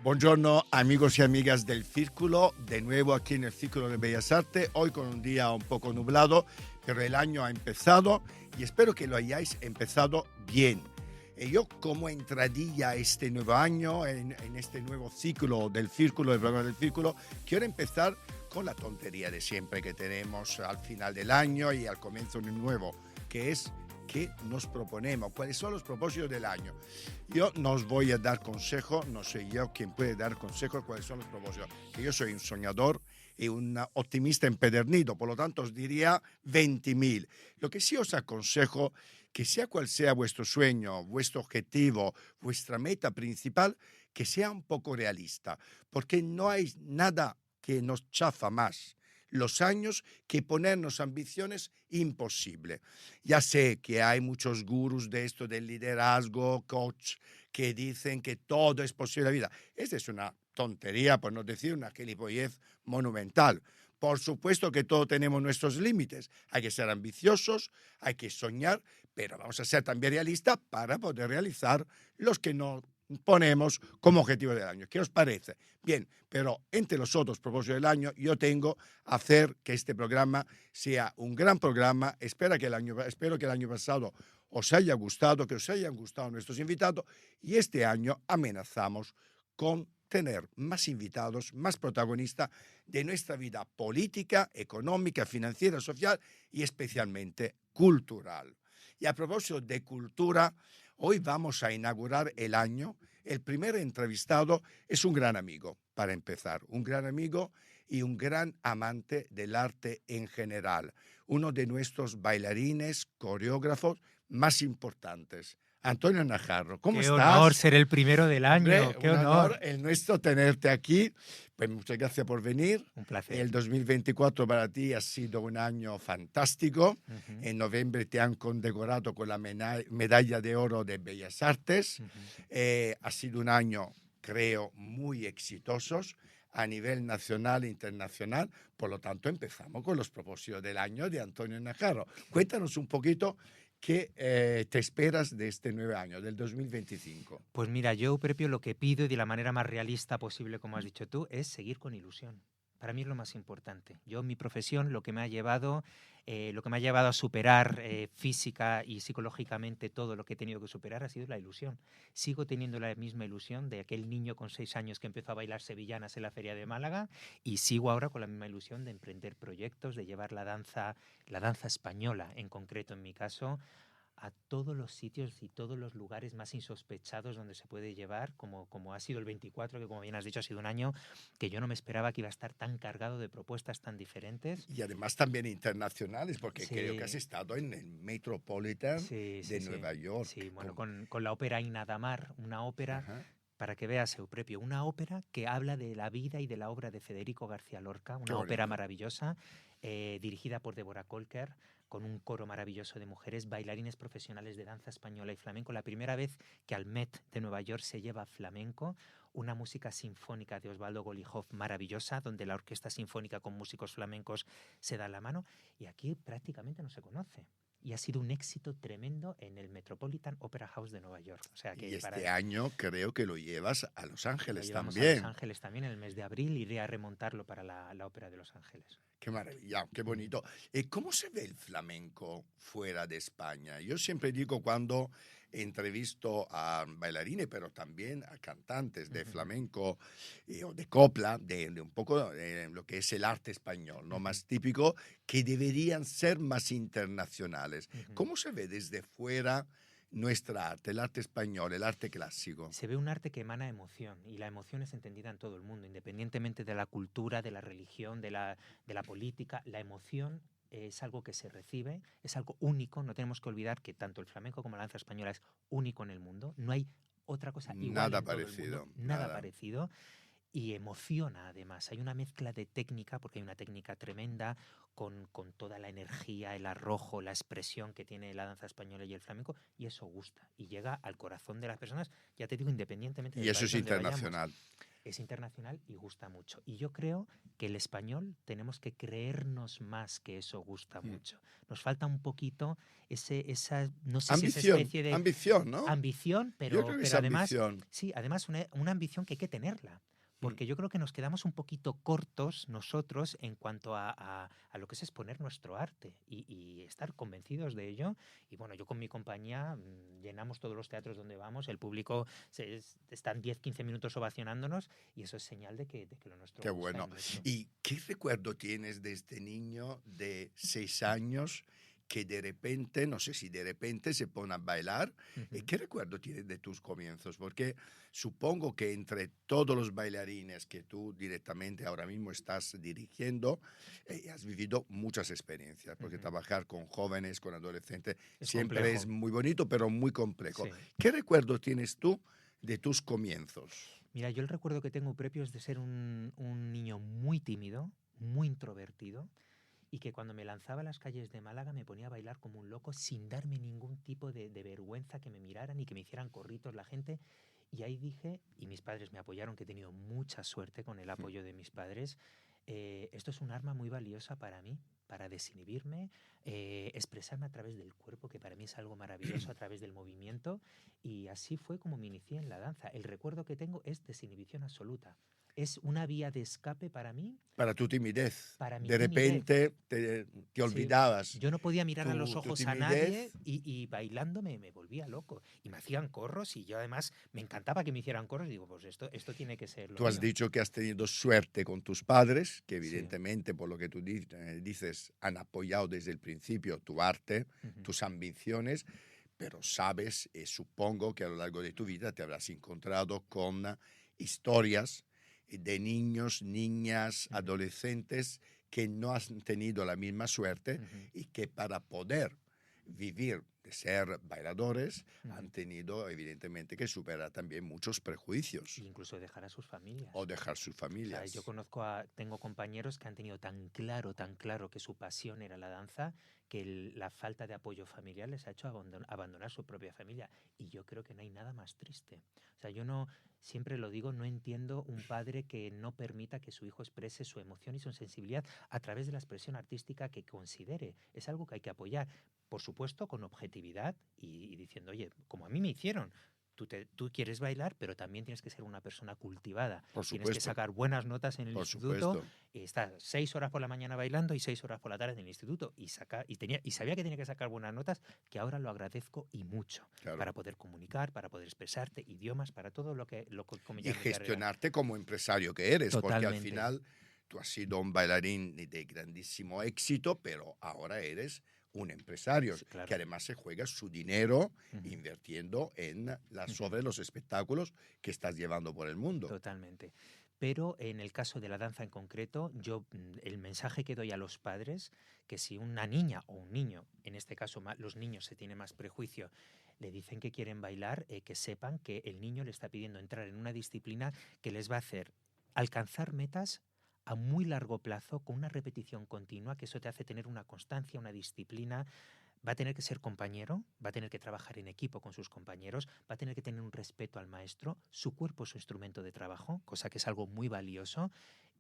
Buongiorno amigos y amigas del Círculo, de nuevo aquí en el Círculo de Bellas Artes, hoy con un día un poco nublado, pero el año ha empezado y espero que lo hayáis empezado bien. Yo como entradilla a este nuevo año, en este nuevo ciclo del Círculo, del programa del Círculo, quiero empezar con la tontería de siempre que tenemos al final del año y al comienzo de un nuevo, que es qué nos proponemos, cuáles son los propósitos del año. Yo no os voy a dar consejo, no soy yo quien puede dar consejo cuáles son los propósitos, que yo soy un soñador y un optimista empedernido, por lo tanto os diría 20.000. Lo que sí os aconsejo, que sea cual sea vuestro sueño, vuestro objetivo, vuestra meta principal, que sea un poco realista, porque no hay nada que nos chafa más los años que ponernos ambiciones imposible. Ya sé que hay muchos gurús de esto del liderazgo, coach, que dicen que todo es posible en la vida. Esta es una tontería, por no decir una gilipollez monumental. Por supuesto que todos tenemos nuestros límites. Hay que ser ambiciosos, hay que soñar, pero vamos a ser también realistas para poder realizar los que no ponemos como objetivo del año. ¿Qué os parece? Bien, pero entre los otros propósitos del año, yo tengo hacer que este programa sea un gran programa. Espero que el año pasado os haya gustado, que os hayan gustado nuestros invitados y este año amenazamos con tener más invitados, más protagonistas de nuestra vida política, económica, financiera, social y especialmente cultural. Y a propósito de cultura, hoy vamos a inaugurar el año. El primer entrevistado es un gran amigo, para empezar, un gran amigo y un gran amante del arte en general, uno de nuestros bailarines, coreógrafos más importantes. Antonio Najarro, ¿cómo Qué honor estás? ser el primero del Hombre, año, qué un honor honor. el nuestro tenerte aquí. Pues muchas gracias por venir. Un placer. El 2024 para ti ha sido un año fantástico. Ujú, En noviembre te han condecorado con la medalla de oro de Bellas Artes. ujú. Ha sido un año, creo, muy exitoso a nivel nacional e internacional. Por lo tanto, empezamos con los propósitos del año de Antonio Najarro. Cuéntanos un poquito qué te esperas de este nuevo año, del 2025. Pues mira, yo, Prepio, lo que pido y de la manera más realista posible, como has dicho tú, es seguir con ilusión. Para mí es lo más importante. Yo, mi profesión, lo que me ha llevado a superar física y psicológicamente todo lo que he tenido que superar ha sido la ilusión. Sigo teniendo la misma ilusión de aquel niño con 6 años que empezó a bailar sevillanas en la Feria de Málaga y sigo ahora con la misma ilusión de emprender proyectos, de llevar la danza española en concreto en mi caso, a todos los sitios y todos los lugares más insospechados donde se puede llevar, como ha sido el 24, que como bien has dicho ha sido un año que yo no me esperaba que iba a estar tan cargado de propuestas tan diferentes. Y además también internacionales, porque creo que has Sí, estado en el Metropolitan sí, de sí, sí. Nueva Sí, York. bueno, con la ópera Inadamar, una ópera, Ajá, para que veas, Euprepio, una ópera que habla de la vida y de la obra de Federico García Lorca, qué una ópera bonito. maravillosa, dirigida por Deborah Kolker, con un coro maravilloso de mujeres, bailarines profesionales de danza española y flamenco. La primera vez que al Met de Nueva York se lleva flamenco, una música sinfónica de Osvaldo Golijov maravillosa, donde la orquesta sinfónica con músicos flamencos se da la mano, y aquí prácticamente no se conoce. Y ha sido un éxito tremendo en el Metropolitan Opera House de Nueva York. O sea Y que este año creo que lo llevas a Los lo Ángeles llevamos a Los también. Ángeles también en el mes de abril. Iré a remontarlo para la Ópera de Los Ángeles. Qué maravilla, qué Mm. bonito. ¿Cómo se ve el flamenco fuera de España? Yo siempre digo cuando entrevisto a bailarines, pero también a cantantes de Ujú, flamenco o de copla, de un poco lo que es el arte español, ¿no? ujú, Más típico, que deberían ser más internacionales. ujú. ¿Cómo se ve desde fuera nuestra arte, el arte español, el arte clásico? Se ve un arte que emana emoción y la emoción es entendida en todo el mundo, independientemente de la cultura, de la religión, de la política. La emoción es algo que se recibe, es algo único. No tenemos que olvidar que tanto el flamenco como la danza española es único en el mundo. No hay otra cosa igual Nada en todo el mundo, parecido, nada nada. parecido. Y emociona además. Hay una mezcla de técnica, porque hay una técnica tremenda, con toda la energía, el arrojo, la expresión que tiene la danza española y el flamenco, y eso gusta y llega al corazón de las personas, ya te digo, independientemente Y del eso país es donde vayamos. internacional. es internacional y gusta mucho. Y yo creo que el español tenemos que creernos más que eso gusta mucho. Nos falta un poquito esa, no sé si esa especie de ambición, ¿no? ambición, Yo creo que es además, ambición. sí, además una ambición que hay que tenerla. Porque yo creo que nos quedamos un poquito cortos nosotros en cuanto a lo que es exponer nuestro arte y estar convencidos de ello. Y bueno, yo con mi compañía llenamos todos los teatros donde vamos, el público están 10, 15 minutos ovacionándonos y eso es señal de que lo nuestro Qué gusta bueno. mucho. ¿Y qué recuerdo tienes de este niño de 6 años que de repente, no sé si de repente se pone a bailar? ¿Qué recuerdo tienes de tus comienzos? Porque supongo que entre todos los bailarines que tú directamente ahora mismo estás dirigiendo, has vivido muchas experiencias, porque trabajar con jóvenes, con adolescentes, Es siempre complejo. es muy bonito, pero muy complejo. Sí. ¿Qué recuerdo tienes tú de tus comienzos? Mira, yo el recuerdo que tengo propio es de ser un niño muy tímido, muy introvertido, y que cuando me lanzaba a las calles de Málaga me ponía a bailar como un loco sin darme ningún tipo de vergüenza que me miraran y que me hicieran corritos la gente. Y ahí dije, y mis padres me apoyaron, que he tenido mucha suerte con el apoyo de mis padres, esto es un arma muy valiosa para mí, para desinhibirme, expresarme a través del cuerpo, que para mí es algo maravilloso, a través del movimiento. Y así fue como me inicié en la danza. El recuerdo que tengo es desinhibición absoluta. Es una vía de escape para mí, Para tu timidez. para mi De timidez. repente te Sí, olvidabas yo no podía mirar a los tu ojos a nadie timidez. y bailando me volvía loco. Y me hacían corros y yo además me encantaba que me hicieran corros y digo, pues esto tiene que ser lo Tú has mío. dicho que has tenido suerte con tus padres, que Sí. evidentemente, por lo que tú dices, han apoyado desde el principio tu arte, tus ambiciones, pero sabes, supongo que a lo largo de tu vida te habrás encontrado con historias de niños, niñas, adolescentes que no han tenido la misma suerte y que para poder vivir de ser bailadores han tenido evidentemente que superar también muchos prejuicios E incluso dejar a sus familias. o dejar sus O sea, familias. yo tengo compañeros que han tenido tan claro que su pasión era la danza, que la falta de apoyo familiar les ha hecho abandonar su propia familia. Y yo creo que no hay nada más triste. O sea, yo no, siempre lo digo, no entiendo un padre que no permita que su hijo exprese su emoción y su sensibilidad a través de la expresión artística que considere. Es algo que hay que apoyar, por supuesto, con objetividad y diciendo, oye, como a mí me hicieron. Tú quieres bailar, pero también tienes que ser una persona cultivada. Por Tienes que supuesto, sacar buenas notas en el por instituto. supuesto. Estás 6 horas por la mañana bailando y 6 horas por la tarde en el instituto. Y sabía que tenía que sacar buenas notas, que ahora lo agradezco y mucho. Claro. Para poder comunicar, para poder expresarte, idiomas, para todo lo que como ya Y en mi carrera. gestionarte como empresario que eres, porque al Totalmente. final tú has sido un bailarín de grandísimo éxito, pero ahora eres un empresario Sí, claro. que además se juega su dinero invirtiendo sobre los espectáculos que estás llevando por el mundo. Totalmente. Pero en el caso de la danza en concreto, yo el mensaje que doy a los padres, que si una niña o un niño, en este caso los niños se tiene más prejuicio, le dicen que quieren bailar, que sepan que el niño le está pidiendo entrar en una disciplina que les va a hacer alcanzar metas a muy largo plazo con una repetición continua, que eso te hace tener una constancia, una disciplina. Va a tener que ser compañero, va a tener que trabajar en equipo con sus compañeros, va a tener que tener un respeto al maestro, su cuerpo es su instrumento de trabajo, cosa que es algo muy valioso,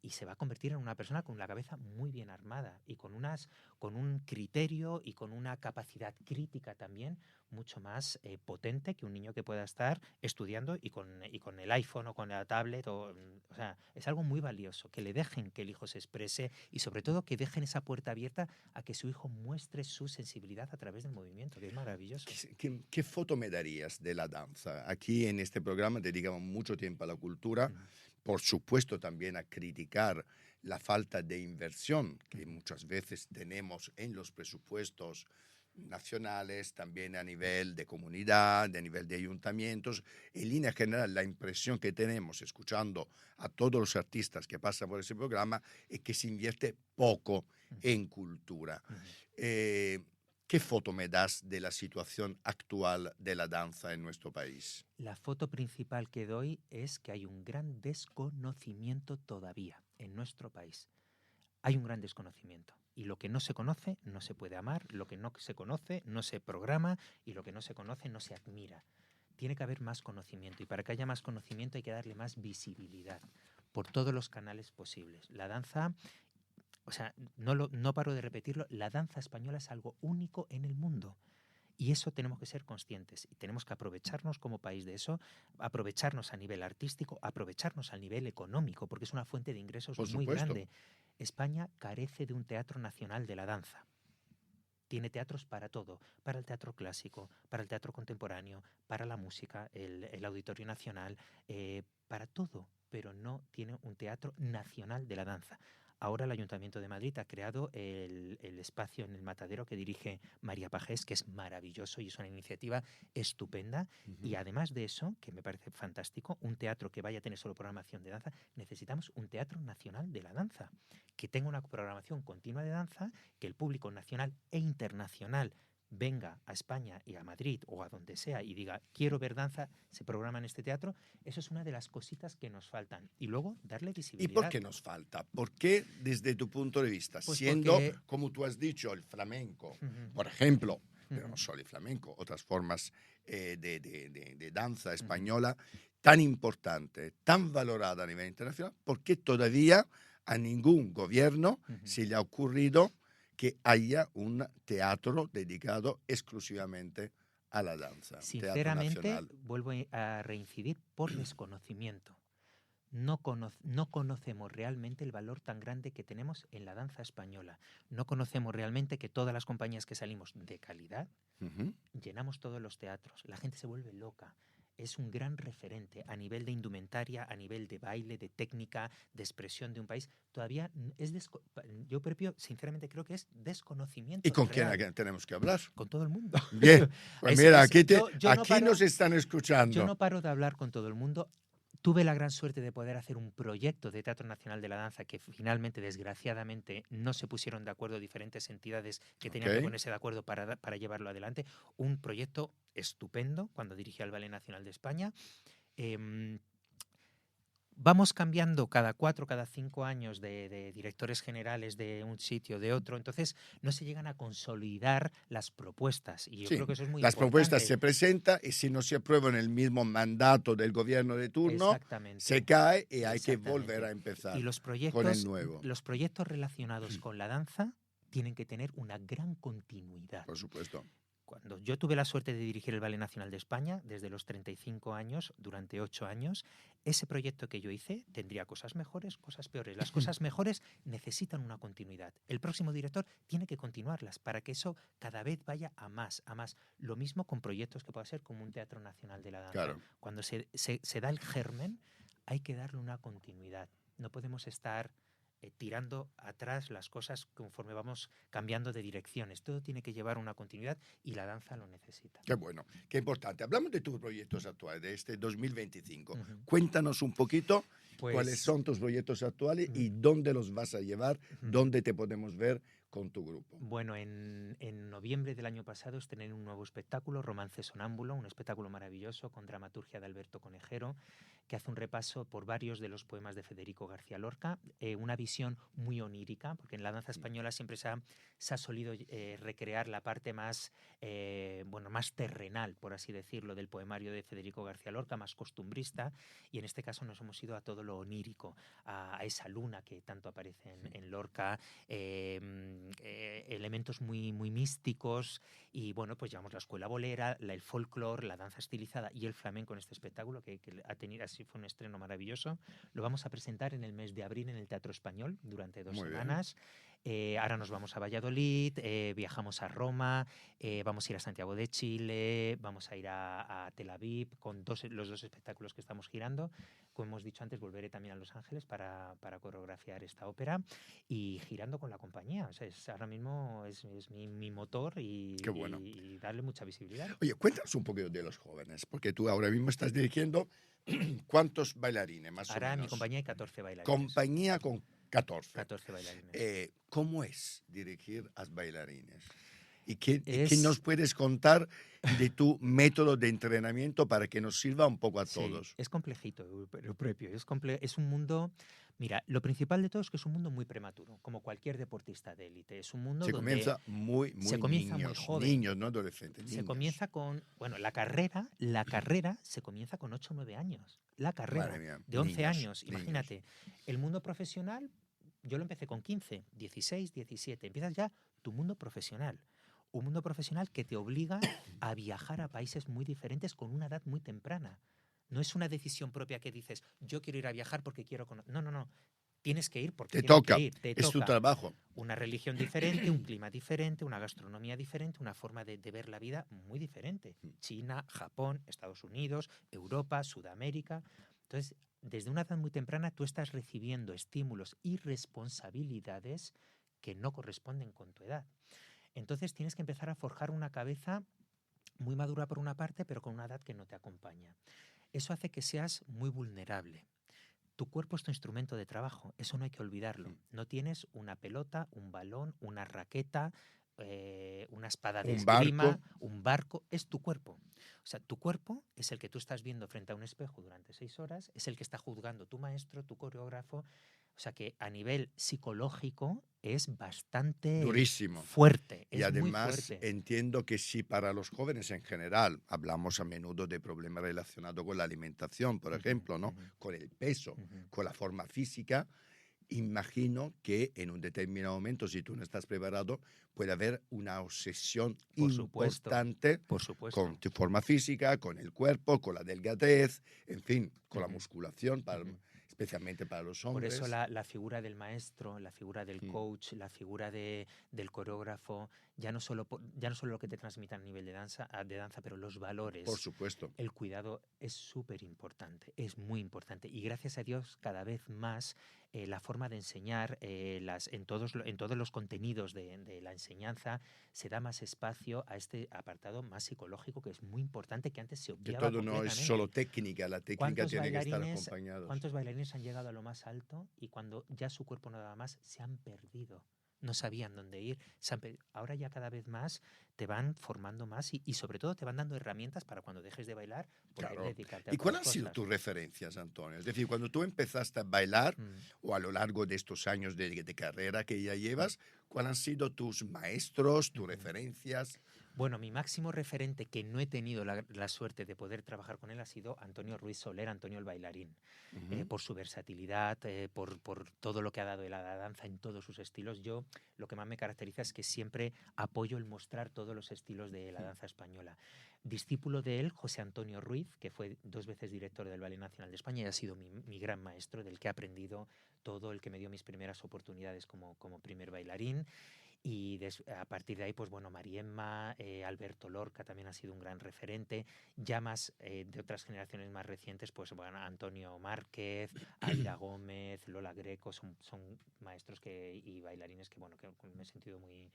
y se va a convertir en una persona con la cabeza muy bien armada y con un criterio y con una capacidad crítica también mucho más potente que un niño que pueda estar estudiando y con el iPhone o con la tablet. O sea, es algo muy valioso, que le dejen que el hijo se exprese y sobre todo que dejen esa puerta abierta a que su hijo muestre su sensibilidad a través del movimiento, que es maravilloso. ¿Qué foto me darías de la danza? Aquí en este programa dedicamos mucho tiempo a la cultura, por supuesto también a criticar la falta de inversión que muchas veces tenemos en los presupuestos nacionales, también a nivel de comunidad, a nivel de ayuntamientos. En línea general, la impresión que tenemos escuchando a todos los artistas que pasan por ese programa es que se invierte poco en cultura. ¿Qué foto me das de la situación actual de la danza en nuestro país? La foto principal que doy es que hay un gran desconocimiento todavía en nuestro país. Hay un gran desconocimiento. Y lo que no se conoce no se puede amar, lo que no se conoce no se programa y lo que no se conoce no se admira. tiene que haber más conocimiento y para que haya más conocimiento hay que darle más visibilidad por todos los canales posibles. La danza, o sea, no paro de repetirlo, la danza española es algo único en el mundo. Y eso tenemos que ser conscientes y tenemos que aprovecharnos como país de eso, aprovecharnos a nivel artístico, aprovecharnos a nivel económico, porque es una fuente de ingresos Por muy supuesto. grande. España carece de un teatro nacional de la danza. Tiene teatros para todo, para el teatro clásico, para el teatro contemporáneo, para la música, el Auditorio Nacional, para todo, pero no tiene un teatro nacional de la danza. Ahora el Ayuntamiento de Madrid ha creado el espacio en el Matadero que dirige María Pajés, que es maravilloso y es una iniciativa estupenda. Y además de eso, que me parece fantástico, un teatro que vaya a tener solo programación de danza, necesitamos un teatro nacional de la danza, que tenga una programación continua de danza, que el público nacional e internacional venga a España y a Madrid o a donde sea y diga, quiero ver danza, se programa en este teatro. Eso es una de las cositas que nos faltan. Y luego darle ¿Y visibilidad. por qué nos falta? ¿Por qué, desde tu punto de vista, Pues siendo, porque... como tú has dicho, el flamenco, Ujú, por ejemplo, pero ujú, no solo el flamenco, otras formas de danza ujú. española, tan importante, tan valorada a nivel internacional, ¿por qué todavía a ningún gobierno Ujú. se le ha ocurrido que haya un teatro dedicado exclusivamente a la danza, un teatro Sinceramente, nacional? vuelvo a reincidir por desconocimiento. No conocemos realmente el valor tan grande que tenemos en la danza española. No conocemos realmente que todas las compañías que salimos de calidad Ujú. llenamos todos los teatros. La gente se vuelve loca. Es un gran referente a nivel de indumentaria, a nivel de baile, de técnica, de expresión de un país. Todavía yo propio, sinceramente, creo que es desconocimiento ¿Y con quién real. tenemos que hablar? Con todo el mundo. Bien, pues mira, aquí, Yo no aquí paro, nos están yo escuchando. no paro de hablar con todo el mundo. Tuve la gran suerte de poder hacer un proyecto de Teatro Nacional de la Danza que finalmente, desgraciadamente, no se pusieron de acuerdo diferentes entidades que tenían que Ok. ponerse de acuerdo para llevarlo adelante. Un proyecto estupendo cuando dirigí al Ballet Nacional de España. Em, Vamos cambiando cada 4, cada 5 años de directores generales de un sitio, de otro, entonces no se llegan a consolidar las propuestas y yo Sí, creo que eso es muy las propuestas importante. se presentan y si no se aprueban en el mismo mandato del gobierno de turno, Exactamente. se cae y hay que volver a Exactamente. empezar Y con el nuevo. los proyectos relacionados con la danza tienen que tener una gran continuidad. Por supuesto. Cuando yo tuve la suerte de dirigir el Ballet Nacional de España, desde los 35 años, durante 8 años, ese proyecto que yo hice tendría cosas mejores, cosas peores. Las cosas mejores necesitan una continuidad. El próximo director tiene que continuarlas para que eso cada vez vaya a más, a más. Lo mismo con proyectos que pueda ser como un Teatro Nacional de la Danza. Claro. Cuando se da el germen, hay que darle una continuidad. No podemos estar tirando atrás las cosas conforme vamos cambiando de direcciones. Todo tiene que llevar una continuidad y la danza lo necesita. Qué bueno, qué importante. Hablamos de tus proyectos actuales, de este 2025. Ujú. Cuéntanos un poquito Pues, cuáles son tus proyectos actuales y dónde los vas a llevar, dónde te podemos ver con tu grupo. Bueno, en noviembre del año pasado estrené un nuevo espectáculo, Romance Sonámbulo, un espectáculo maravilloso con dramaturgia de Alberto Conejero, que hace un repaso por varios de los poemas de Federico García Lorca, una visión muy onírica, porque en la danza española siempre se ha solido recrear la parte más, más terrenal, por así decirlo, del poemario de Federico García Lorca, más costumbrista, y en este caso nos hemos ido a todo lo onírico, a esa luna que tanto aparece en Lorca, elementos muy, muy místicos, y bueno, pues llevamos la escuela bolera, el folclore, la danza estilizada y el flamenco en este espectáculo que ha tenido, así fue un estreno maravilloso. Lo vamos a presentar en el mes de abril en el Teatro Español durante 2 Muy bien. semanas. Ahora nos vamos a Valladolid, viajamos a Roma, vamos a ir a Santiago de Chile, vamos a ir a Tel Aviv con los 2 espectáculos que estamos girando. Como hemos dicho antes, volveré también a Los Ángeles para coreografiar esta ópera y girando con la compañía. O sea, ahora mismo es mi motor y, Qué bueno. y darle mucha visibilidad. Oye, cuéntanos un poquito de los jóvenes, porque tú ahora mismo estás dirigiendo ¿cuántos bailarines más Ahora o en mi menos? compañía hay 14 bailarines. Compañía con 14. 14 bailarines. ¿Cómo es dirigir a bailarines? ¿Y qué Es- nos puedes contar de tu método de entrenamiento para que nos sirva un poco a Sí, todos? es complejito, lo propio. Es un mundo Mira, lo principal de todo es que es un mundo muy prematuro, como cualquier deportista de élite. Es un mundo Se donde comienza muy se comienza muy niños, joven. niños, no adolescentes, Se niños. comienza con, bueno, la carrera se comienza con 8 o 9 años. La Madre carrera, mía, de 11 niños, años, niños. imagínate. El mundo profesional, yo lo empecé con 15, 16, 17. Empiezas ya tu mundo profesional. Un mundo profesional que te obliga a viajar a países muy diferentes con una edad muy temprana. No es una decisión propia que dices, yo quiero ir a viajar porque quiero conocer. No, no, no. Tienes que ir porque Te tienes que toca, ir, te es tu toca. trabajo. Una religión diferente, un clima diferente, una gastronomía diferente, una forma de ver la vida muy diferente. China, Japón, Estados Unidos, Europa, Sudamérica. Entonces, desde una edad muy temprana tú estás recibiendo estímulos y responsabilidades que no corresponden con tu edad. Entonces tienes que empezar a forjar una cabeza muy madura por una parte, pero con una edad que no te acompaña. Eso hace que seas muy vulnerable. Tu cuerpo es tu instrumento de trabajo, eso no hay que olvidarlo. No tienes una pelota, un balón, una raqueta, una espada de Un barco, esgrima, un barco, es tu cuerpo. O sea, tu cuerpo es el que tú estás viendo frente a un espejo durante 6 horas, es el que está juzgando tu maestro, tu coreógrafo. O sea que a nivel psicológico es bastante durísimo. fuerte, Y es muy además fuerte. entiendo que si para los jóvenes en general hablamos a menudo de problemas relacionados con la alimentación, por Ujú, ejemplo, ¿no? ujú, Con el peso, ujú. con la forma física, imagino que en un determinado momento, si tú no estás preparado, puede haber una obsesión Por supuesto, importante por con supuesto. tu forma física, con el cuerpo, con la delgadez, en fin, con la Ujú, musculación, ujú. especialmente para los Por eso hombres. la figura del maestro, la figura del Mm, coach, la figura del coreógrafo, ya no solo lo que te transmite a nivel de danza, pero los por valores, supuesto. el cuidado es súper importante, es muy importante. Y gracias a Dios, cada vez más la forma de enseñar, en todos los contenidos de la enseñanza, se da más espacio a este apartado más psicológico, que es muy importante, que antes se Que obviaba todo no es solo completamente. técnica, la técnica ¿Cuántos tiene que estar bailarines, acompañados. cuántos bailarines han llegado a lo más alto y cuando ya su cuerpo no daba más, se han perdido? No sabían dónde ir. Ahora ya cada vez más te van formando más y sobre todo te van dando herramientas para cuando dejes de bailar poder Claro. dedicarte a ¿Y cuáles otras han sido cosas. tus referencias, Antonio? Es decir, cuando tú empezaste a bailar Mm. o a lo largo de estos años de carrera que ya llevas, ¿cuáles han sido tus maestros, tus Ujú. referencias? Bueno, mi máximo referente que no he tenido la suerte de poder trabajar con él ha sido Antonio Ruiz Soler, Antonio el bailarín, Ujú. por su versatilidad, por todo lo que ha dado él a la danza en todos sus estilos. Yo lo que más me caracteriza es que siempre apoyo el mostrar todos los estilos de la danza española. Discípulo de él, José Antonio Ruiz, que fue 2 veces director del Ballet Nacional de España y ha sido mi gran maestro, del que he aprendido todo, el que me dio mis primeras oportunidades como primer bailarín. Y a partir de ahí, pues bueno, Mariemma, Alberto Lorca también ha sido un gran referente. Ya más de otras generaciones más recientes, pues bueno, Antonio Márquez, Aira Gómez, Lola Greco, son maestros y bailarines que, bueno, que me he sentido muy...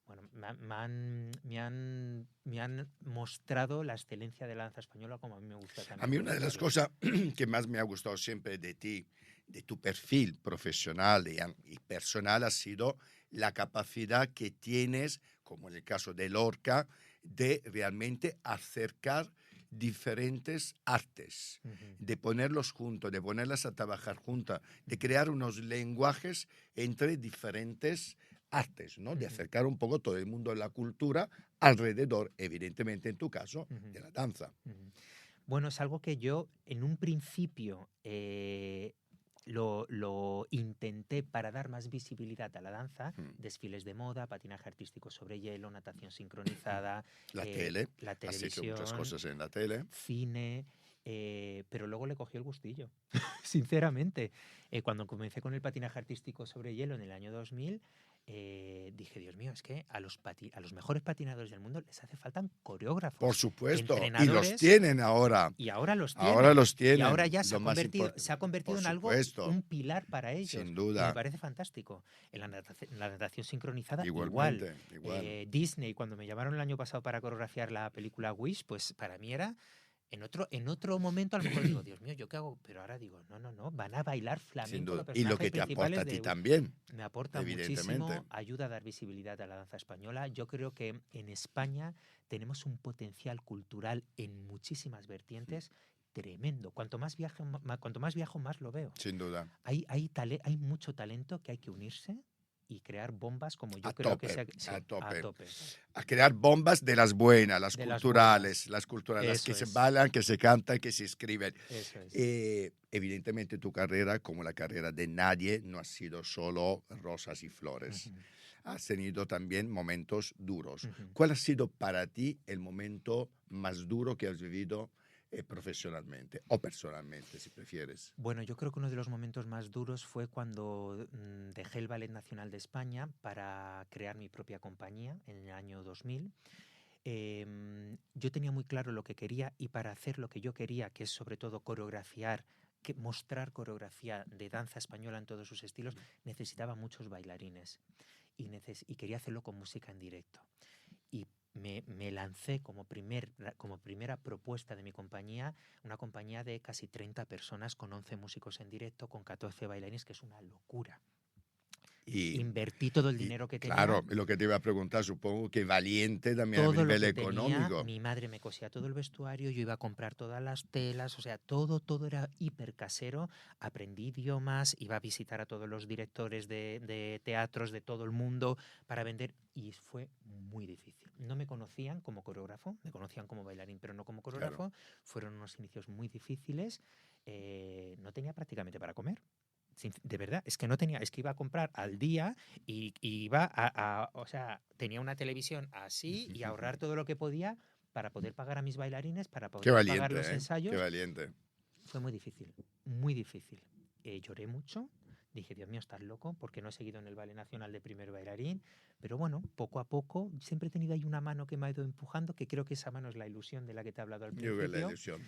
Bueno, me han mostrado la excelencia de la danza española como a mí me gusta A también mí una de las comunicarla. cosas que más me ha gustado siempre de ti, de tu perfil profesional y personal, ha sido la capacidad que tienes, como en el caso de Lorca, de realmente acercar diferentes artes, Ujú, de ponerlos juntos, de ponerlas a trabajar juntas, de crear unos lenguajes entre diferentes artes, ¿no? De ujú, acercar un poco todo el mundo de la cultura alrededor, evidentemente en tu caso, ujú, de la danza. ujú. Bueno, es algo que yo en un principio lo intenté para dar más visibilidad a la danza, Mm. desfiles de moda, patinaje artístico sobre hielo, natación sincronizada, La tele, la has hecho muchas televisión, cosas en la tele. cine, pero luego le cogí el gustillo, sinceramente. Cuando comencé con el patinaje artístico sobre hielo en el año 2000, dije, Dios mío, es que a los mejores patinadores del mundo les hace falta Por coreógrafos, supuesto, y los entrenadores, tienen ahora. y ahora los Ahora tienen. los Y ahora tienen, ya se lo ha más convertido, importante. se ha convertido Por en algo, supuesto, un pilar para ellos. sin Y me duda, parece fantástico. En la natación sincronizada, igual. igualmente, igual. Disney, cuando me llamaron el año pasado para coreografiar la película Wish, pues para mí era en otro momento a lo mejor digo, Dios mío, ¿yo qué hago? Pero ahora digo, no, no, no, van a bailar Sin flamenco duda. los Y lo personajes que te aporta principales a ti de... también, Me aporta evidentemente. muchísimo, ayuda a dar visibilidad a la danza española. Yo creo que en España tenemos un potencial cultural en muchísimas vertientes tremendo. Cuanto más viajo, más lo veo. Sin duda. Hay mucho talento que hay que unirse y crear bombas como yo A creo tope, que sea. a tope. A tope. A crear bombas de las buenas, las De las culturales, buenas. las que Eso se es. bailan, que se cantan, que se escriben. Eso es. Evidentemente tu carrera, como la carrera de nadie, no ha sido solo rosas y flores. Ujú, Has tenido también momentos duros. ujú. ¿Cuál ha sido para ti el momento más duro que has vivido profesionalmente o personalmente, si prefieres? Bueno, yo creo que uno de los momentos más duros fue cuando dejé el Ballet Nacional de España para crear mi propia compañía en el año 2000. Yo tenía muy claro lo que quería y para hacer lo que yo quería, que es sobre todo coreografiar, mostrar coreografía de danza española en todos sus estilos, necesitaba muchos bailarines y quería hacerlo con música en directo. Y me lancé como primera propuesta de mi compañía, una compañía de casi 30 personas con 11 músicos en directo, con 14 bailarines, que es una locura. Y, Invertí todo el y, dinero que claro, tenía. lo que te iba a preguntar, supongo que valiente también a Todo lo nivel que tenía, económico. mi madre me cosía todo el vestuario, yo iba a comprar todas las telas, o sea, todo era hiper casero. Aprendí idiomas, iba a visitar a todos los directores de teatros de todo el mundo para vender y fue muy difícil. No me conocían como coreógrafo, me conocían como bailarín, pero no como Claro. coreógrafo. Fueron unos inicios muy difíciles. No tenía prácticamente para comer. De verdad, es que no tenía, es que iba a comprar al día y iba o sea, tenía una televisión así y ahorrar todo lo que podía para poder pagar a mis bailarines, para Qué poder pagar valiente, los ¿eh? Qué ensayos. valiente. Fue muy difícil, muy difícil. Lloré mucho, dije, Dios mío, estás loco, porque no he seguido en el Ballet Nacional de primer bailarín, pero bueno, poco a poco, siempre he tenido ahí una mano que me ha ido empujando, que creo que esa mano es la ilusión de la que te he hablado al Yo veo la principio. ilusión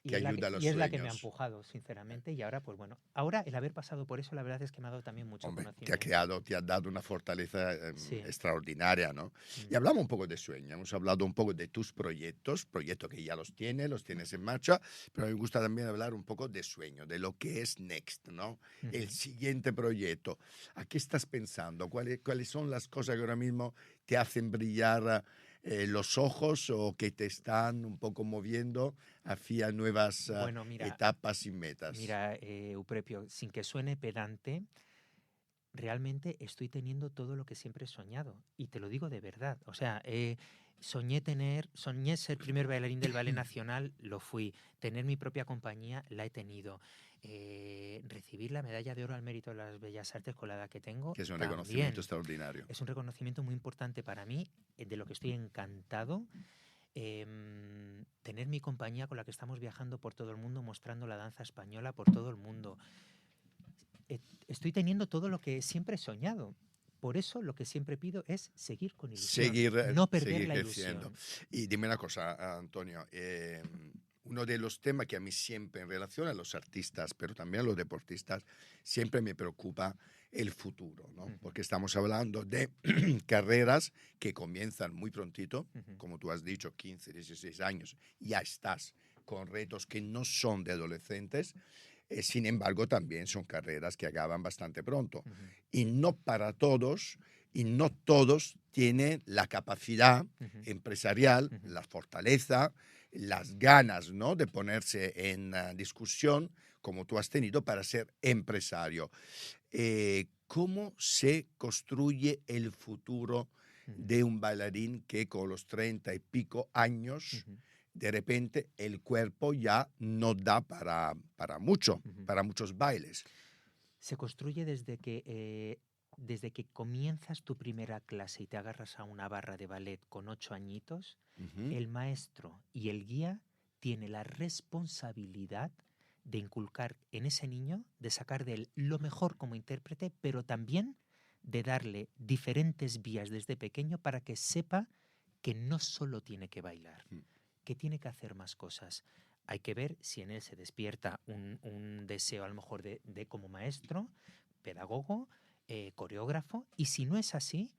Y que es, la ayuda que, a los y es la que me ha sueños. empujado, sinceramente. Y ahora, pues bueno, ahora el haber pasado por eso, la verdad es que me ha dado también mucho Hombre, conocimiento. te ha dado una fortaleza Sí. extraordinaria, ¿no? Y hablamos un poco de sueño, hemos hablado un poco de tus proyectos que ya los tienes en marcha, pero me gusta también hablar un poco de sueño, de lo que es Next, ¿no? El siguiente proyecto. ¿A qué estás pensando? ¿Cuáles son las cosas que ahora mismo te hacen brillar los ojos o que te están un poco moviendo hacia nuevas Bueno, mira, etapas y metas? mira, Euprepio, sin que suene pedante, realmente estoy teniendo todo lo que siempre he soñado. Y te lo digo de verdad. O sea, soñé ser primer bailarín del Ballet Nacional, lo fui. Tener mi propia compañía, la he tenido. Recibir la medalla de oro al mérito de las bellas artes con la edad que tengo, Que es un también. reconocimiento extraordinario. Es un reconocimiento muy importante para mí, de lo que estoy encantado. Tener mi compañía con la que estamos viajando por todo el mundo, mostrando la danza española por todo el mundo. Estoy teniendo todo lo que siempre he soñado. Por eso lo que siempre pido es seguir con ilusión, no perder seguir la creciendo. ilusión. Y dime una cosa, Antonio, uno de los temas que a mí siempre, en relación a los artistas, pero también a los deportistas, siempre me preocupa el futuro, ¿no? Porque estamos hablando de carreras que comienzan muy prontito, como tú has dicho, 15, 16 años, ya estás con retos que no son de adolescentes. Sin embargo, también son carreras que acaban bastante pronto. Y no para todos, y no todos tienen la capacidad empresarial, la fortaleza, las ganas, ¿no?, de ponerse en discusión, como tú has tenido, para ser empresario. ¿Cómo se construye el futuro de un bailarín que con los 30 y pico años de repente el cuerpo ya no da para mucho, para muchos bailes? Se construye desde que comienzas tu primera clase y te agarras a una barra de ballet con 8 añitos, el maestro y el guía tienen la responsabilidad de inculcar en ese niño, de sacar de él lo mejor como intérprete, pero también de darle diferentes vías desde pequeño para que sepa que no solo tiene que bailar, que tiene que hacer más cosas. Hay que ver si en él se despierta un deseo a lo mejor de como maestro, pedagogo, coreógrafo, y si no es así,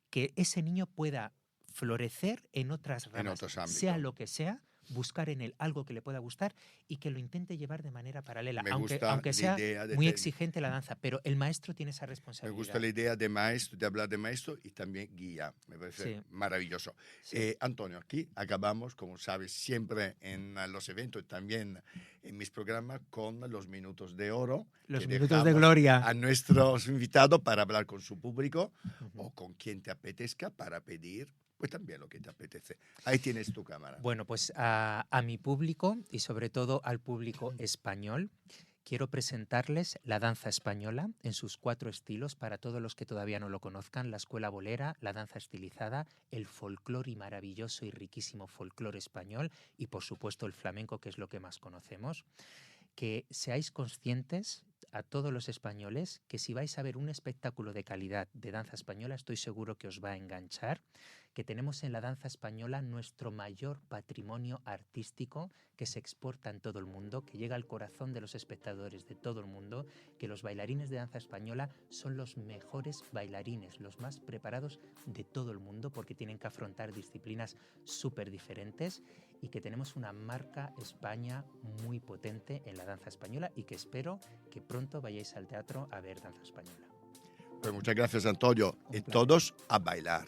que ese niño pueda florecer en otras ramas, otros ámbitos. sea lo que sea, buscar en él algo que le pueda gustar y que lo intente llevar de manera paralela, Me aunque, gusta aunque la sea idea de muy exigente la danza, pero el maestro tiene esa Me responsabilidad. gusta la idea de maestro, de hablar de maestro y también guía. Me parece Sí. maravilloso. Sí. Antonio, aquí acabamos, como sabes, siempre en los eventos y también en mis programas con los minutos de oro. Los que minutos de dejamos gloria. a nuestros invitados para hablar con su público Ujú. o con quien te apetezca para pedir pues también lo que te apetece. Ahí tienes tu cámara. Bueno, pues a mi público y sobre todo al público español, quiero presentarles la danza española en sus 4 estilos para todos los que todavía no lo conozcan: la escuela bolera, la danza estilizada, el folclore y maravilloso y riquísimo folclore español y por supuesto el flamenco, que es lo que más conocemos. Que seáis conscientes a todos los españoles que si vais a ver un espectáculo de calidad de danza española, estoy seguro que os va a enganchar, que tenemos en la danza española nuestro mayor patrimonio artístico que se exporta en todo el mundo, que llega al corazón de los espectadores de todo el mundo, que los bailarines de danza española son los mejores bailarines, los más preparados de todo el mundo, porque tienen que afrontar disciplinas súper diferentes, y que tenemos una marca España muy potente en la danza española y que espero que pronto vayáis al teatro a ver danza española. Pues muchas gracias, Antonio. Un Y placer. todos a bailar.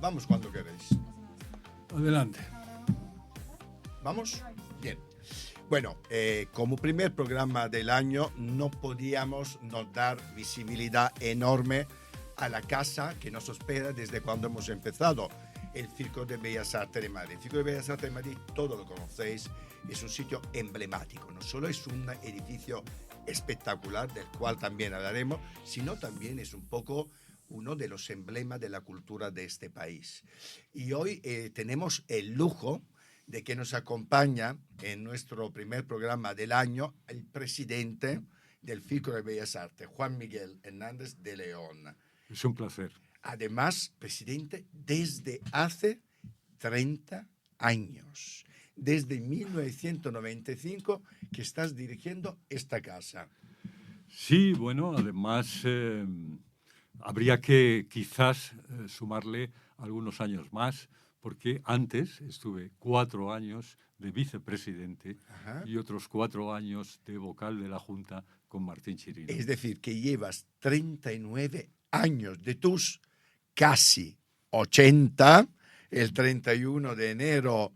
Vamos cuando queréis. Adelante. ¿Vamos? Bien. Bueno, como primer programa del año no podíamos no dar visibilidad enorme a la casa que nos espera desde cuando hemos empezado, el Circo de Bellas Artes de Madrid. El Circo de Bellas Artes de Madrid, todos lo conocéis, es un sitio emblemático. No solo es un edificio espectacular, del cual también hablaremos, sino también es un poco uno de los emblemas de la cultura de este país. Y hoy tenemos el lujo de que nos acompaña en nuestro primer programa del año el presidente del Circo de Bellas Artes, Juan Miguel Hernández de León. Es un placer. Además, presidente desde hace 30 años. Desde 1995 que estás dirigiendo esta casa. Sí, bueno, además habría que quizás sumarle algunos años más, porque antes estuve 4 años de vicepresidente. Ajá. Y otros 4 años de vocal de la Junta con Martín Chirino. Es decir, que llevas 39 años de tus casi 80, el 31 de enero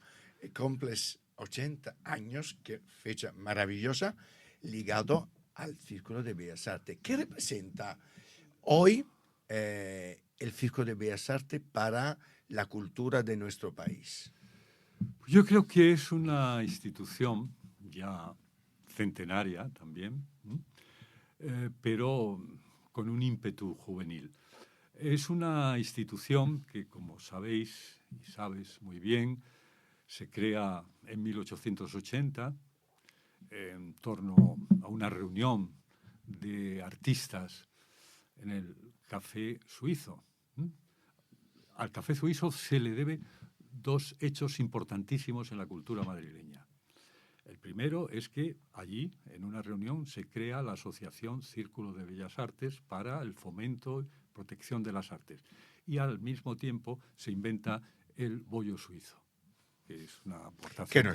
cumples 80 años, qué fecha maravillosa, ligado al Círculo de Bellas Artes. ¿Qué representa hoy el Círculo de Bellas Artes para la cultura de nuestro país? Yo creo que es una institución ya centenaria también, pero con un ímpetu juvenil. Es una institución que, como sabéis y sabes muy bien, se crea en 1880 en torno a una reunión de artistas en el Café Suizo. Al Café Suizo se le debe 2 hechos importantísimos en la cultura madrileña. El primero es que allí, en una reunión, se crea la Asociación Círculo de Bellas Artes para el fomento y protección de las artes. Y al mismo tiempo se inventa el bollo suizo, que es una aportación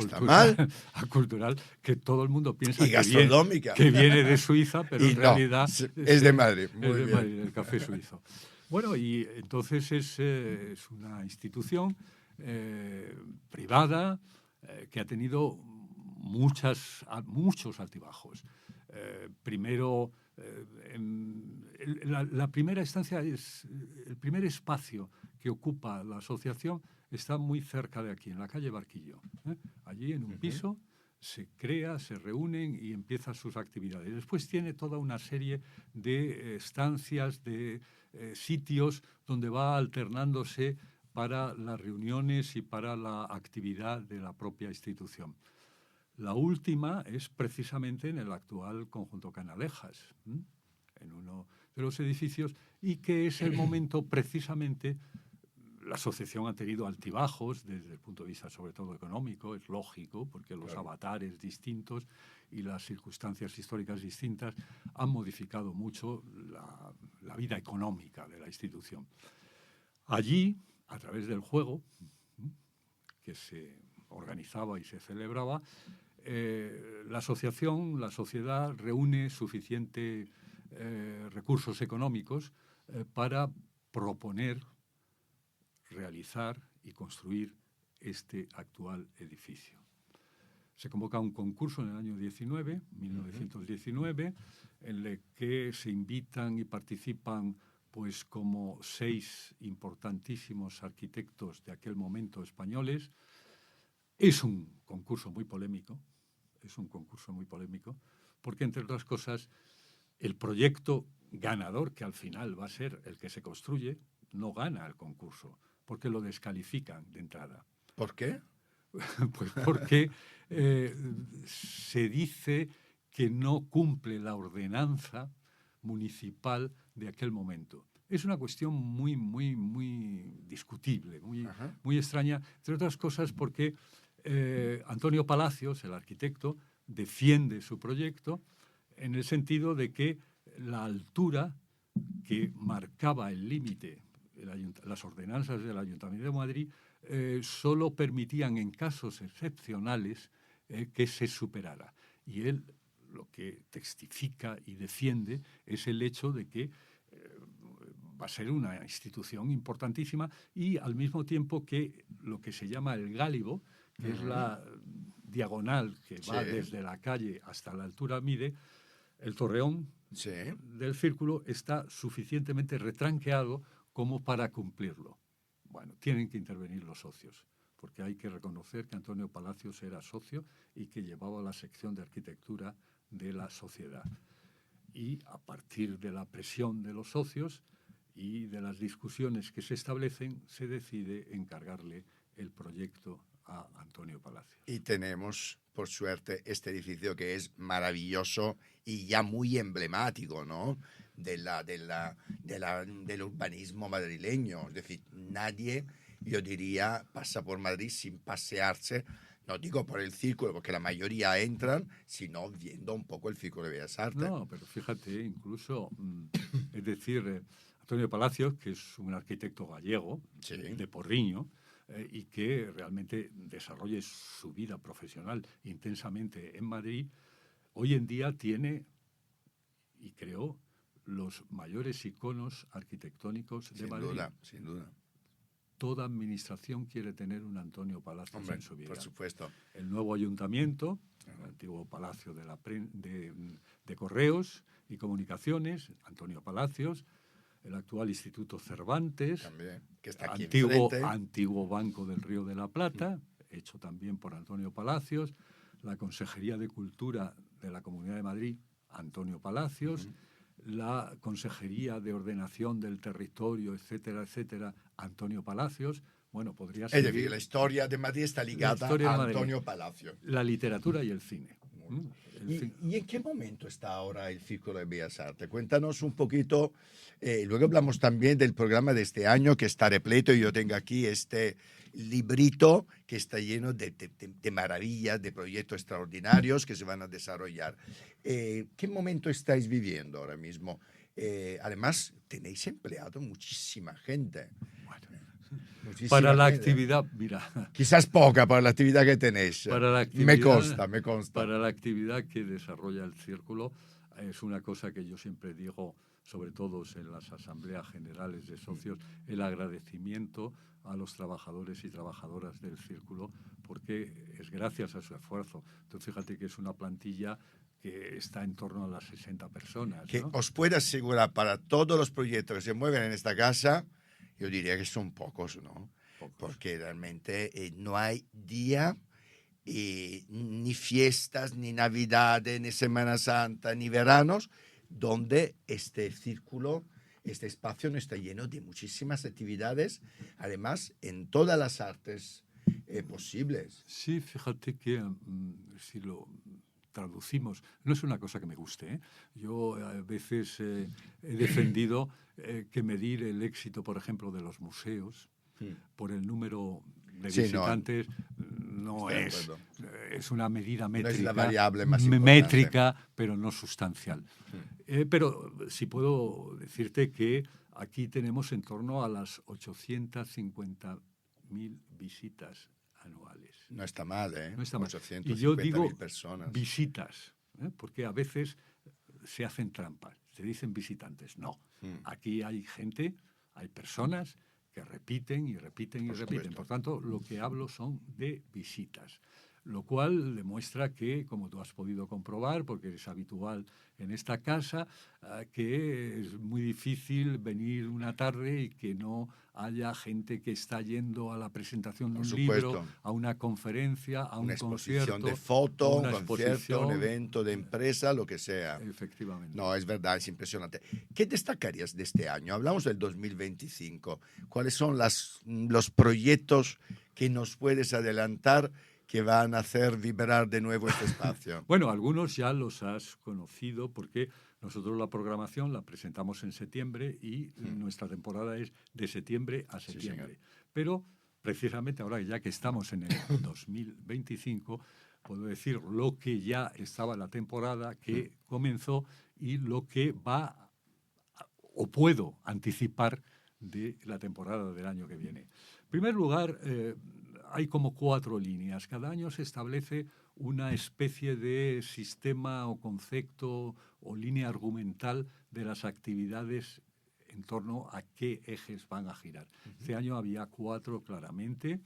cultural que todo el mundo piensa que viene de Suiza, pero en realidad es de Madrid. Muy bien. Madrid, el Café Suizo. Bueno, y entonces es una institución privada que ha tenido muchos altibajos. Primero, la primera instancia es el primer espacio que ocupa la asociación está muy cerca de aquí, en la calle Barquillo. Allí en un piso se crea, se reúnen y empiezan sus actividades. Después tiene toda una serie de estancias, de sitios donde va alternándose para las reuniones y para la actividad de la propia institución. La última es precisamente en el actual conjunto Canalejas, en uno de los edificios, y que es el momento precisamente, La asociación ha tenido altibajos desde el punto de vista sobre todo económico, es lógico, porque los avatares distintos y las circunstancias históricas distintas han modificado mucho la vida económica de la institución. Allí, a través del juego, que se organizaba y se celebraba, la asociación, la sociedad reúne suficientes recursos económicos para proponer, realizar y construir este actual edificio. Se convoca un concurso en el año 1919, en el que se invitan y participan pues como 6 importantísimos arquitectos de aquel momento españoles. Es un concurso muy polémico, porque entre otras cosas el proyecto ganador, que al final va a ser el que se construye, no gana el concurso, porque lo descalifican de entrada. ¿Por qué? Pues porque se dice que no cumple la ordenanza municipal de aquel momento. Es una cuestión muy discutible, muy extraña, entre otras cosas porque Antonio Palacios, el arquitecto, defiende su proyecto en el sentido de que la altura que marcaba el límite, las ordenanzas del Ayuntamiento de Madrid, solo permitían en casos excepcionales que se superara. Y él lo que testifica y defiende es el hecho de que va a ser una institución importantísima y al mismo tiempo que lo que se llama el gálibo, que es la diagonal que va desde la calle hasta la altura mide, el torreón del círculo está suficientemente retranqueado como para cumplirlo. Bueno, tienen que intervenir los socios, porque hay que reconocer que Antonio Palacios era socio y que llevaba la sección de arquitectura de la sociedad. Y a partir de la presión de los socios y de las discusiones que se establecen, se decide encargarle el proyecto a Antonio Palacios. Y tenemos, por suerte, este edificio que es maravilloso y ya muy emblemático, ¿no?, del urbanismo madrileño. Es decir, nadie, yo diría, pasa por Madrid sin pasearse, no digo por el círculo, porque la mayoría entran, sino viendo un poco el Círculo de Bellas Artes. No, pero fíjate, incluso, es decir, Antonio Palacios, que es un arquitecto gallego, de Porriño, y que realmente desarrolle su vida profesional intensamente en Madrid, hoy en día tiene y creó los mayores iconos arquitectónicos de Madrid. Sin duda. Toda administración quiere tener un Antonio Palacios en su vida. Por supuesto. El nuevo ayuntamiento, el antiguo Palacio de Correos y Comunicaciones, Antonio Palacios, el actual Instituto Cervantes, también, que está aquí antiguo Banco del Río de la Plata, hecho también por Antonio Palacios, la Consejería de Cultura de la Comunidad de Madrid, Antonio Palacios, la Consejería de Ordenación del Territorio, etcétera, etcétera, Antonio Palacios. Bueno, podría ser. Es decir, la historia de Madrid está ligada a Antonio Palacios. La literatura y el cine. ¿Y en qué momento está ahora el Círculo de Bellas Artes? Cuéntanos un poquito. Luego hablamos también del programa de este año, que está repleto, y yo tengo aquí este librito que está lleno de maravillas, de proyectos extraordinarios que se van a desarrollar. ¿Qué momento estáis viviendo ahora mismo? Además, tenéis empleado muchísima gente. Para la actividad, mira. Quizás poca para la actividad que tenéis. Para la actividad, me consta. Para la actividad que desarrolla el Círculo, es una cosa que yo siempre digo, sobre todo en las asambleas generales de socios, el agradecimiento a los trabajadores y trabajadoras del Círculo, porque es gracias a su esfuerzo. Entonces, fíjate que es una plantilla que está en torno a las 60 personas. Que ¿no? os puedo asegurar, para todos los proyectos que se mueven en esta casa, yo diría que son pocos, ¿no? Porque realmente no hay día, ni fiestas, ni Navidades, ni Semana Santa, ni veranos, donde este círculo, este espacio no está lleno de muchísimas actividades, además en todas las artes posibles. Sí, fíjate que si lo traducimos, no es una cosa que me guste, ¿eh? Yo a veces he defendido que medir el éxito, por ejemplo, de los museos por el número de Sí, visitantes, no estoy de es, acuerdo. es una medida No es métrica, la variable más importante. métrica, pero no sustancial. Pero sí puedo decirte que aquí tenemos en torno a las 850.000 visitas anuales. No está mal, ¿eh? No está mal. Y 850.000 yo digo personas. visitas, porque a veces se hacen trampas, se dicen visitantes. No, aquí hay gente, hay personas que repiten y repiten y Por repiten. supuesto. Por tanto, lo que hablo son de visitas, lo cual demuestra que, como tú has podido comprobar, porque eres habitual en esta casa, que es muy difícil venir una tarde y que no haya gente que está yendo a la presentación de Por un libro, supuesto. a una conferencia, a Una un exposición concierto, de a foto, un una concierto, un exposición. evento de empresa, lo que sea. Efectivamente. No, es verdad, es impresionante. ¿Qué destacarías de este año? Hablamos del 2025. ¿Cuáles son los proyectos que nos puedes adelantar que van a hacer vibrar de nuevo este espacio? Bueno, algunos ya los has conocido porque nosotros la programación la presentamos en septiembre y nuestra temporada es de septiembre a Sí, septiembre. señor. Pero precisamente ahora, ya que estamos en el 2025, puedo decir lo que ya estaba la temporada que comenzó y lo que va o puedo anticipar de la temporada del año que viene. En primer lugar, hay como 4 líneas. Cada año se establece una especie de sistema o concepto o línea argumental de las actividades en torno a qué ejes van a girar. Este año había 4 claramente.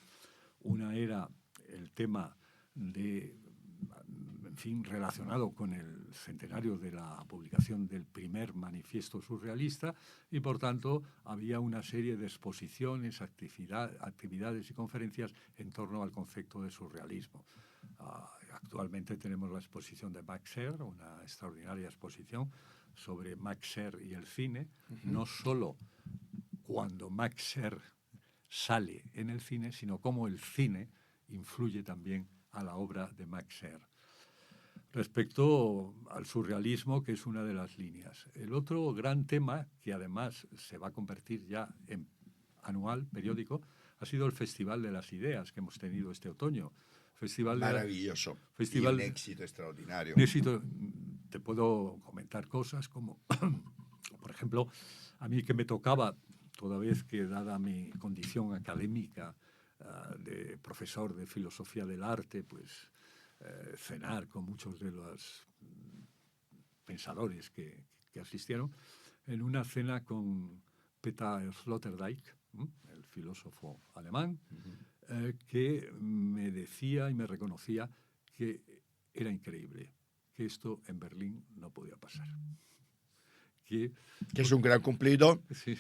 Una era el tema de, en fin, relacionado con el centenario de la publicación del primer manifiesto surrealista y, por tanto, había una serie de exposiciones, actividades y conferencias en torno al concepto de surrealismo. Actualmente tenemos la exposición de Max Herr, una extraordinaria exposición sobre Max Herr y el cine, no solo cuando Max Herr sale en el cine, sino cómo el cine influye también a la obra de Max Herr. Respecto al surrealismo, que es una de las líneas. El otro gran tema, que además se va a convertir ya en anual, periódico, ha sido el Festival de las Ideas que hemos tenido este otoño. Maravilloso. Festival, y un éxito extraordinario. Un éxito, te puedo comentar cosas como, por ejemplo, a mí que me tocaba, toda vez que dada mi condición académica de profesor de filosofía del arte, pues cenar con muchos de los pensadores que asistieron, en una cena con Peter Sloterdijk, el filósofo alemán, que me decía y me reconocía que era increíble, que esto en Berlín no podía pasar. Que es un gran cumplido sí.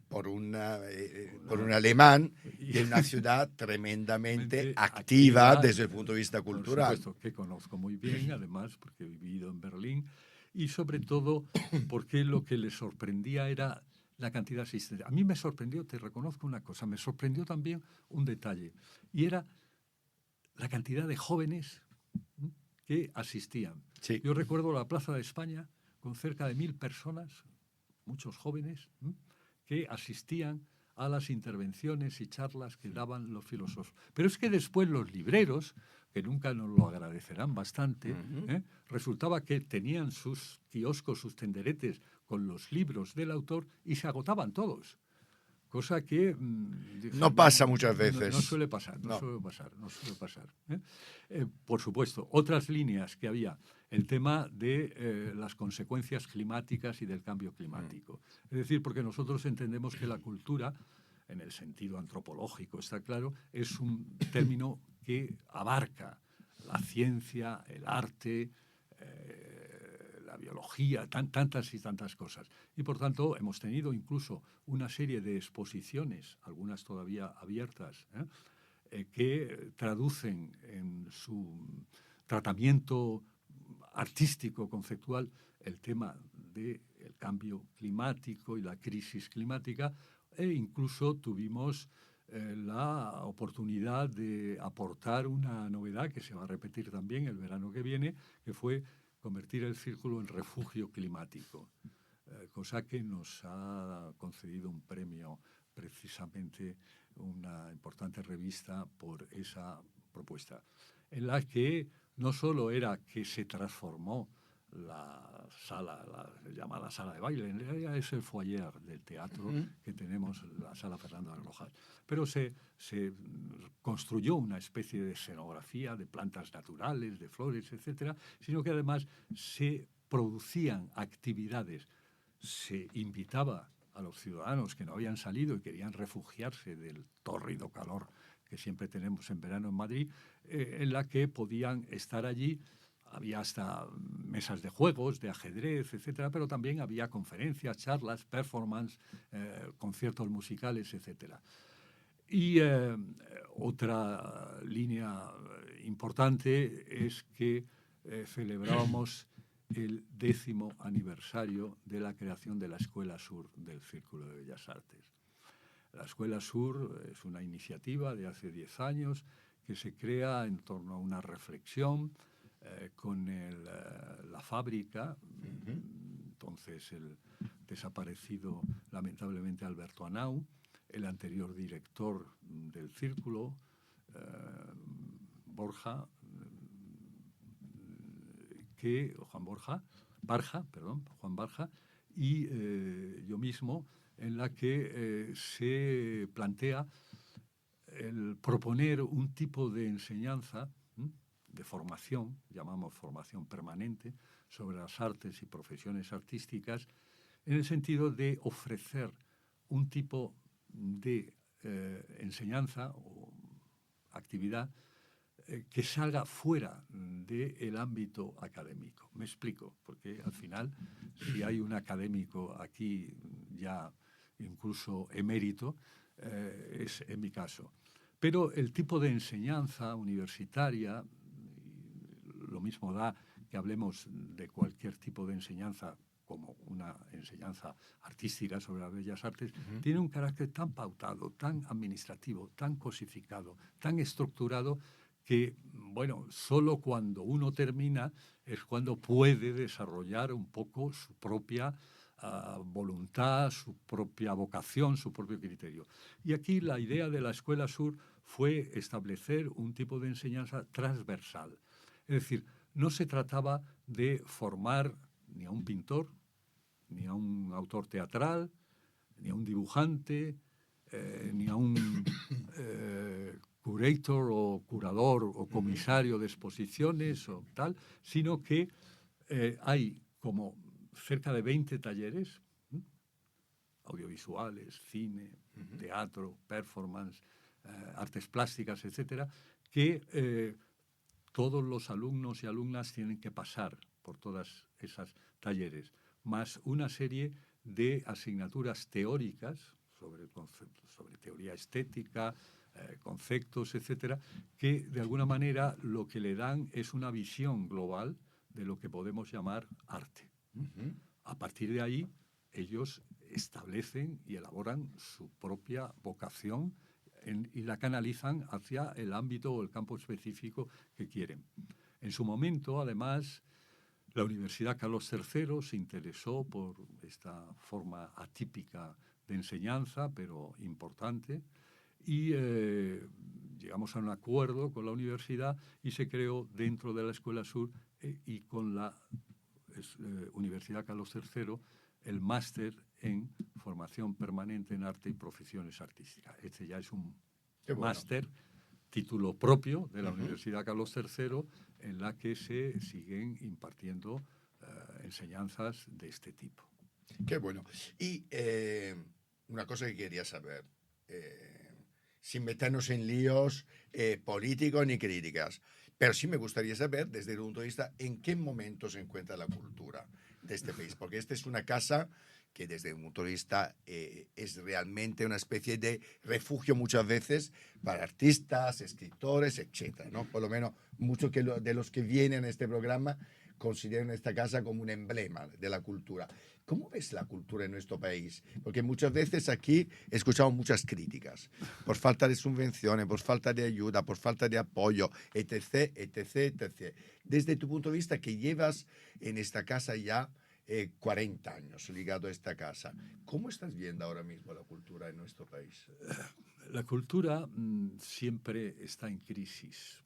por un alemán de una ciudad tremendamente activa desde el punto de vista cultural. Por supuesto, que conozco muy bien, además, porque he vivido en Berlín, y sobre todo porque lo que le sorprendía era la cantidad asistente. A mí me sorprendió, te reconozco una cosa, me sorprendió también un detalle, y era la cantidad de jóvenes que asistían. Sí. Yo recuerdo la Plaza de España con cerca de 1.000 personas, muchos jóvenes, que asistían a las intervenciones y charlas que daban los filósofos. Pero es que después los libreros, que nunca nos lo agradecerán bastante, resultaba que tenían sus kioscos, sus tenderetes con los libros del autor y se agotaban todos. Cosa que no pasa muchas veces. No suele pasar, no suele pasar. Por supuesto, otras líneas que había, el tema de las consecuencias climáticas y del cambio climático. Es decir, porque nosotros entendemos que la cultura, en el sentido antropológico, está claro, es un término que abarca la ciencia, el arte, la biología, tantas y tantas cosas. Y por tanto hemos tenido incluso una serie de exposiciones, algunas todavía abiertas, que traducen en su tratamiento artístico, conceptual, el tema del cambio climático y la crisis climática, e incluso tuvimos la oportunidad de aportar una novedad que se va a repetir también el verano que viene, que fue convertir el círculo en refugio climático, cosa que nos ha concedido un premio precisamente una importante revista por esa propuesta, en la que no solo era que se transformó la sala, se llama la sala de baile, en realidad es el foyer del teatro que tenemos, la sala Fernando de Rojas, pero se construyó una especie de escenografía de plantas naturales, de flores, etcétera, sino que además se producían actividades, se invitaba a los ciudadanos que no habían salido y querían refugiarse del tórrido calor que siempre tenemos en verano en Madrid, en la que podían estar allí. Había hasta mesas de juegos, de ajedrez, etcétera, pero también había conferencias, charlas, performance, conciertos musicales, etcétera. Y otra línea importante es que celebrábamos el 10º aniversario de la creación de la Escuela Sur del Círculo de Bellas Artes. La Escuela Sur es una iniciativa de hace 10 años que se crea en torno a una reflexión con la fábrica, entonces el desaparecido lamentablemente Alberto Anau, el anterior director del Círculo, Juan Barja, y yo mismo, en la que se plantea el proponer un tipo de enseñanza, de formación, llamamos formación permanente, sobre las artes y profesiones artísticas, en el sentido de ofrecer un tipo de enseñanza o actividad que salga fuera del ámbito académico. Me explico, porque al final, si hay un académico aquí ya incluso emérito, es en mi caso. Pero el tipo de enseñanza universitaria, lo mismo da que hablemos de cualquier tipo de enseñanza como una enseñanza artística sobre las bellas artes, tiene un carácter tan pautado, tan administrativo, tan cosificado, tan estructurado, que, bueno, solo cuando uno termina es cuando puede desarrollar un poco su propia voluntad, su propia vocación, su propio criterio. Y aquí la idea de la Escuela Sur fue establecer un tipo de enseñanza transversal. Es decir, no se trataba de formar ni a un pintor, ni a un autor teatral, ni a un dibujante, ni a un curator o curador o comisario de exposiciones o tal, sino que hay como cerca de 20 talleres, audiovisuales, cine, teatro, performance, artes plásticas, etcétera, que todos los alumnos y alumnas tienen que pasar por todas esas talleres, más una serie de asignaturas teóricas sobre teoría estética, conceptos, etcétera, que de alguna manera lo que le dan es una visión global de lo que podemos llamar arte. A partir de ahí, ellos establecen y elaboran su propia vocación y la canalizan hacia el ámbito o el campo específico que quieren. En su momento, además, la Universidad Carlos III se interesó por esta forma atípica de enseñanza, pero importante, y llegamos a un acuerdo con la universidad y se creó dentro de la Escuela Sur y con la Universidad Carlos III el máster en formación permanente en arte y profesiones artísticas. Este ya es un máster, título propio de la Universidad Carlos III, en la que se siguen impartiendo enseñanzas de este tipo. Qué bueno. Y una cosa que quería saber, sin meternos en líos políticos ni críticas, pero sí me gustaría saber, desde el punto de vista, en qué momento se encuentra la cultura de este país, porque esta es una casa que desde un punto de vista es realmente una especie de refugio muchas veces para artistas, escritores, etcétera, ¿no? Por lo menos muchos de los que vienen a este programa consideran esta casa como un emblema de la cultura. ¿Cómo ves la cultura en nuestro país? Porque muchas veces aquí escuchamos muchas críticas por falta de subvenciones, por falta de ayuda, por falta de apoyo, etc., etc., etc. Desde tu punto de vista, que llevas en esta casa ya 40 años ligado a esta casa, ¿cómo estás viendo ahora mismo la cultura en nuestro país? La cultura siempre está en crisis,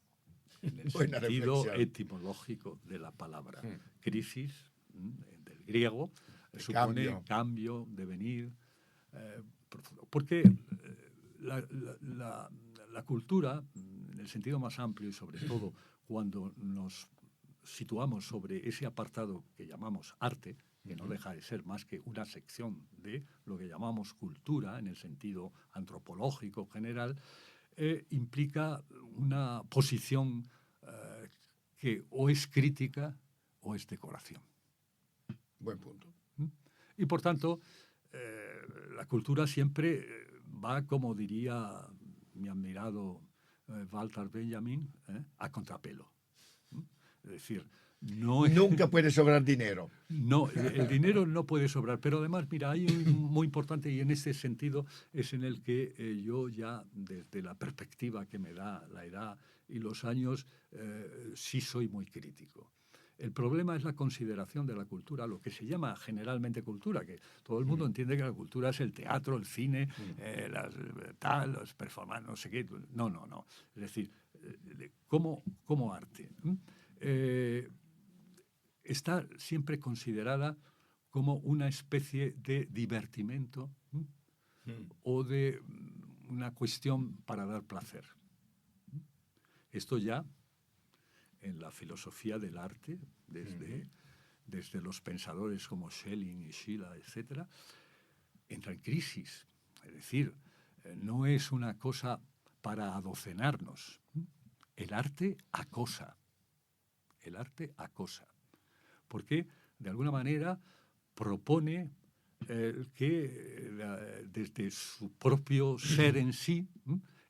en el Buena sentido reflexión. etimológico de la palabra. Crisis, del griego, De supone cambio. cambio, devenir, profundo. Porque la cultura, en el sentido más amplio y sobre todo cuando nos situamos sobre ese apartado que llamamos arte, que no deja de ser más que una sección de lo que llamamos cultura en el sentido antropológico general, implica una posición que o es crítica o es decoración. Buen punto. Y por tanto, la cultura siempre va, como diría mi admirado Walter Benjamin, a contrapelo. Es decir, no es... Nunca puede sobrar dinero. No, el dinero no puede sobrar, pero además, mira, hay un muy importante y en este sentido es en el que yo ya, desde la perspectiva que me da la edad y los años, sí soy muy crítico. El problema es la consideración de la cultura, lo que se llama generalmente cultura, que todo el mundo entiende que la cultura es el teatro, el cine, los performances, no sé qué. No, no, no. Es decir, como arte. Está siempre considerada como una especie de divertimento o de una cuestión para dar placer. Esto ya en la filosofía del arte, desde los pensadores como Schelling y Schiller, etc., entra en crisis. Es decir, no es una cosa para adocenarnos. El arte acosa. El arte acosa. Porque, de alguna manera, propone que desde su propio ser en sí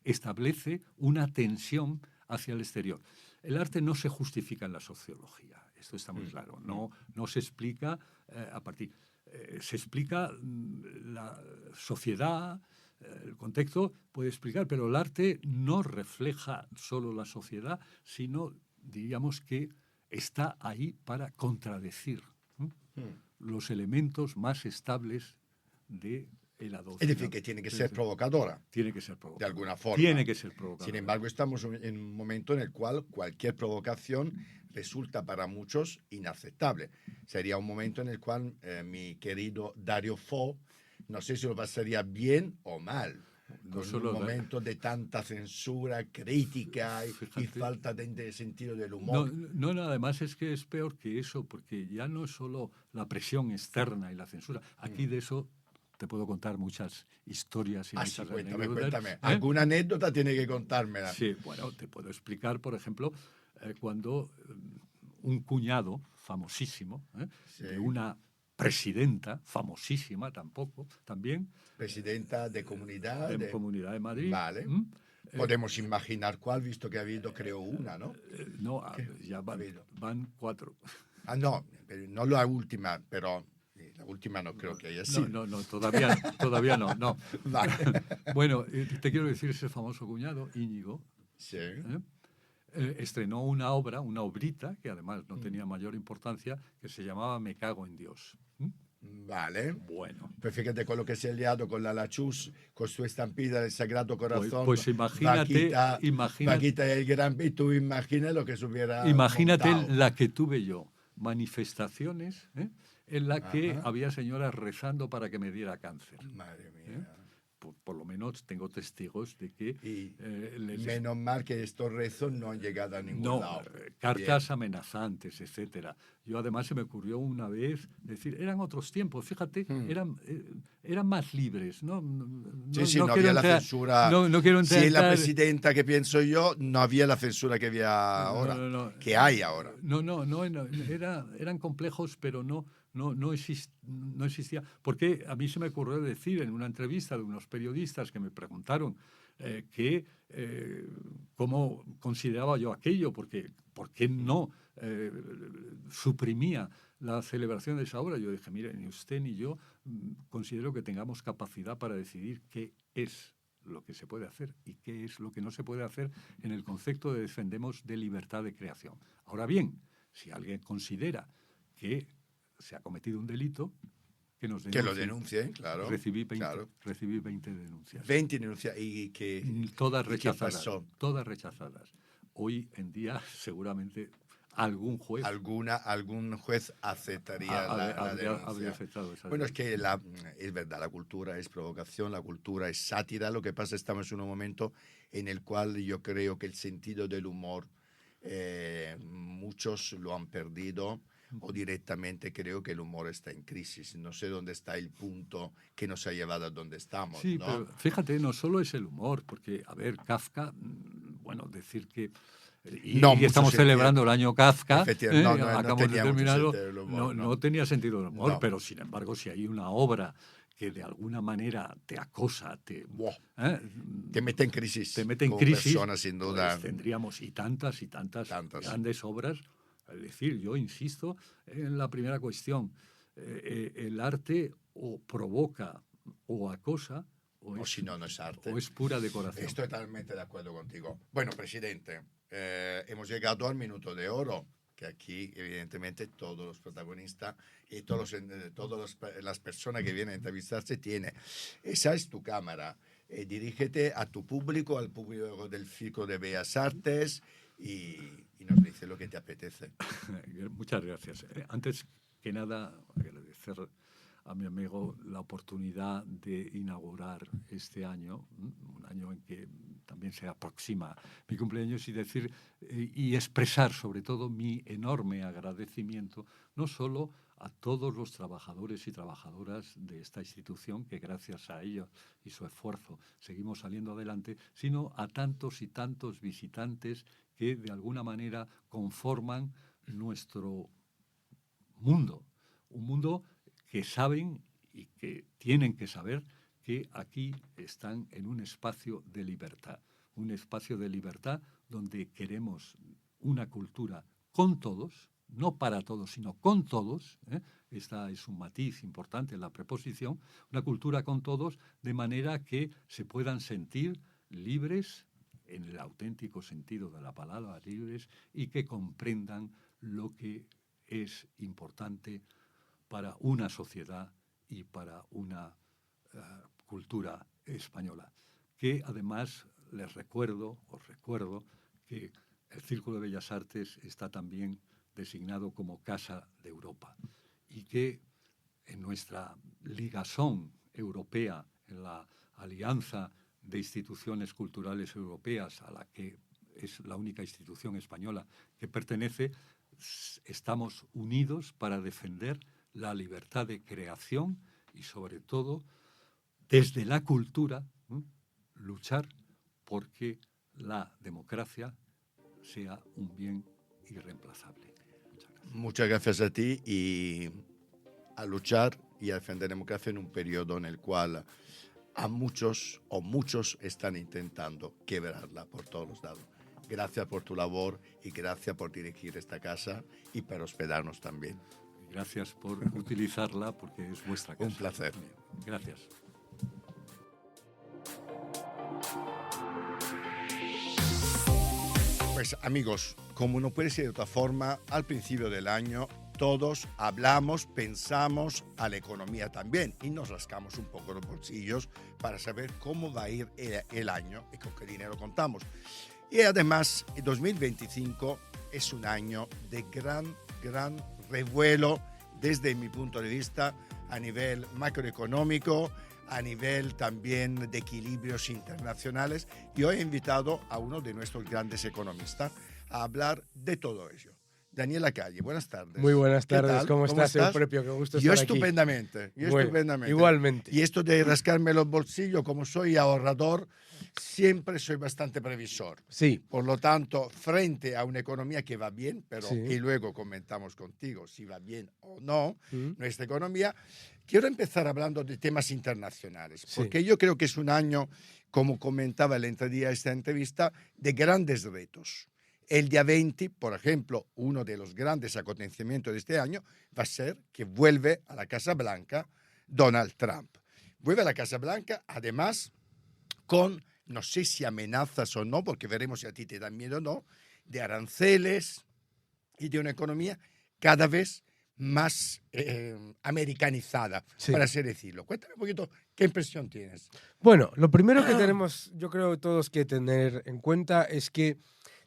establece una tensión hacia el exterior. El arte no se justifica en la sociología, esto está muy claro. No se explica a partir... se explica la sociedad, el contexto puede explicar, pero el arte no refleja solo la sociedad, sino, diríamos que está ahí para contradecir los elementos más estables de el adoctrinamiento. Es decir, que tiene que ser provocadora. Tiene que ser provocadora. De alguna forma. Tiene que ser provocadora. Sin embargo, estamos en un momento en el cual cualquier provocación resulta para muchos inaceptable. Sería un momento en el cual mi querido Dario Fo, no sé si lo pasaría bien o mal. Con un momento de tanta censura, crítica y falta de sentido del humor. No, además es que es peor que eso, porque ya no es solo la presión externa y la censura. Aquí de eso te puedo contar muchas historias y muchas anécdotas. Cuéntame. ¿Eh? ¿Alguna anécdota tiene que contármela? Sí, bueno, te puedo explicar, por ejemplo, cuando un cuñado famosísimo de una presidenta famosísima también. Presidenta de Comunidad de Comunidad de Madrid. Vale. Podemos imaginar cuál, visto que ha habido, creo, una, ¿no? No, ya van 4. No, pero no la última, pero la última no creo que haya sido. No, todavía no. Vale. Bueno, te quiero decir, ese famoso cuñado, Íñigo, sí. Estrenó una obrita, que además no tenía mayor importancia, que se llamaba Me cago en Dios. Vale. Bueno. Pues fíjate con lo que se ha liado con la Lachus, con su estampida del Sagrado Corazón. Pues imagínate. Vaquita y el Gran Prix, tú imagina lo que se hubiera Imagínate montado. la que tuve yo. Manifestaciones en la que había señoras rezando para que me diera cáncer. Madre mía. Por lo menos tengo testigos de que... menos mal que estos rezos no han llegado a ningún lado. Cartas amenazantes, etcétera. Yo además se me ocurrió una vez decir, eran otros tiempos, fíjate, eran más libres, ¿no? No había la censura. No quiero entrar. Si es la presidenta que pienso yo, no había la censura que había ahora, que hay ahora. Eran complejos, pero no existía. Porque a mí se me ocurrió decir en una entrevista de unos periodistas que me preguntaron cómo consideraba yo aquello, porque ¿por qué no suprimía la celebración de esa obra? Yo dije, mire, ni usted ni yo considero que tengamos capacidad para decidir qué es lo que se puede hacer y qué es lo que no se puede hacer en el concepto de defendemos de libertad de creación. Ahora bien, si alguien considera que se ha cometido un delito, que nos Que lo denuncien. denuncien, claro. Recibí 20, claro. recibí 20 denuncias. 20 denuncias y que... Todas ¿y qué rechazadas. pasó? Todas rechazadas. Hoy en día seguramente algún juez Algún juez aceptaría la habría denuncia. aceptado esa Bueno, es denuncia. que es verdad, la cultura es provocación, la cultura es sátira. Lo que pasa es que estamos en un momento en el cual yo creo que el sentido del humor, muchos lo han perdido o directamente creo que el humor está en crisis. No sé dónde está el punto que nos ha llevado a donde estamos, Sí, ¿no? pero fíjate, no solo es el humor, porque, a ver, Kafka, bueno, decir que... No, Y mucho estamos sentido. celebrando el año Kafka, Efectivamente, no acabamos de tenía mucho terminarlo, sentido del humor, no tenía sentido del humor, No. pero sin embargo, si hay una obra que de alguna manera te acosa, Buah, ¿eh? te mete en crisis. te mete en como crisis, persona, sin duda. pues tendríamos y tantas Tantas. grandes obras. Es decir, yo insisto en la primera cuestión, el arte o provoca o acosa, O si no, no es arte. o es pura decoración. Estoy totalmente de acuerdo contigo. Bueno, presidente, hemos llegado al minuto de oro, que aquí, evidentemente, todos los protagonistas y todas las personas que vienen a entrevistarse tienen. Esa es tu cámara. Dirígete a tu público, al público del Círculo de Bellas Artes y nos dice lo que te apetece. Muchas gracias. Antes que nada, agradecer a mi amigo la oportunidad de inaugurar este año, un año en que también se aproxima mi cumpleaños, y decir y expresar sobre todo mi enorme agradecimiento no solo a todos los trabajadores y trabajadoras de esta institución, que gracias a ellos y su esfuerzo seguimos saliendo adelante, sino a tantos y tantos visitantes que de alguna manera conforman nuestro mundo, un mundo que saben y que tienen que saber que aquí están en un espacio de libertad donde queremos una cultura con todos, no para todos, sino con todos, ¿eh? Esta es un matiz importante en la preposición, una cultura con todos, de manera que se puedan sentir libres, en el auténtico sentido de la palabra libres, y que comprendan lo que es importante para una sociedad y para una cultura española. Que además os recuerdo que el Círculo de Bellas Artes está también designado como Casa de Europa y que en nuestra ligazón europea, en la alianza de instituciones culturales europeas a la que es la única institución española que pertenece, estamos unidos para defender la libertad de creación y, sobre todo, desde la cultura, luchar porque la democracia sea un bien irreemplazable. Muchas gracias a ti y a luchar y a defender la democracia en un periodo en el cual a muchos están intentando quebrarla por todos los lados. Gracias por tu labor y gracias por dirigir esta casa y por hospedarnos también. Gracias por utilizarla porque es vuestra casa. Un placer. Gracias. Pues amigos, como no puede ser de otra forma, al principio del año todos hablamos, pensamos a la economía también y nos rascamos un poco los bolsillos para saber cómo va a ir el año y con qué dinero contamos. Y además, el 2025 es un año de gran revuelo desde mi punto de vista a nivel macroeconómico, a nivel también de equilibrios internacionales. Y hoy he invitado a uno de nuestros grandes economistas a hablar de todo ello. Daniel Lacalle, buenas tardes. Muy buenas ¿Qué tardes, tal? ¿cómo estás? Eupropio? Qué gusto Yo estar aquí. Estupendamente. Igualmente. Y esto de rascarme los bolsillos, como soy ahorrador, siempre soy bastante previsor. Sí. Por lo tanto, frente a una economía que va bien, pero Sí. y luego comentamos contigo si va bien o no nuestra economía, quiero empezar hablando de temas internacionales, porque yo creo que es un año, como comentaba el otro día esta entrevista, de grandes retos. El día 20, por ejemplo, uno de los grandes acontecimientos de este año va a ser que vuelve a la Casa Blanca Donald Trump. Vuelve a la Casa Blanca, además, con, no sé si amenazas o no, porque veremos si a ti te dan miedo o no, de aranceles y de una economía cada vez más americanizada, Sí. para así decirlo. Cuéntame un poquito qué impresión tienes. Bueno, lo primero que tenemos, yo creo, todos que tener en cuenta es que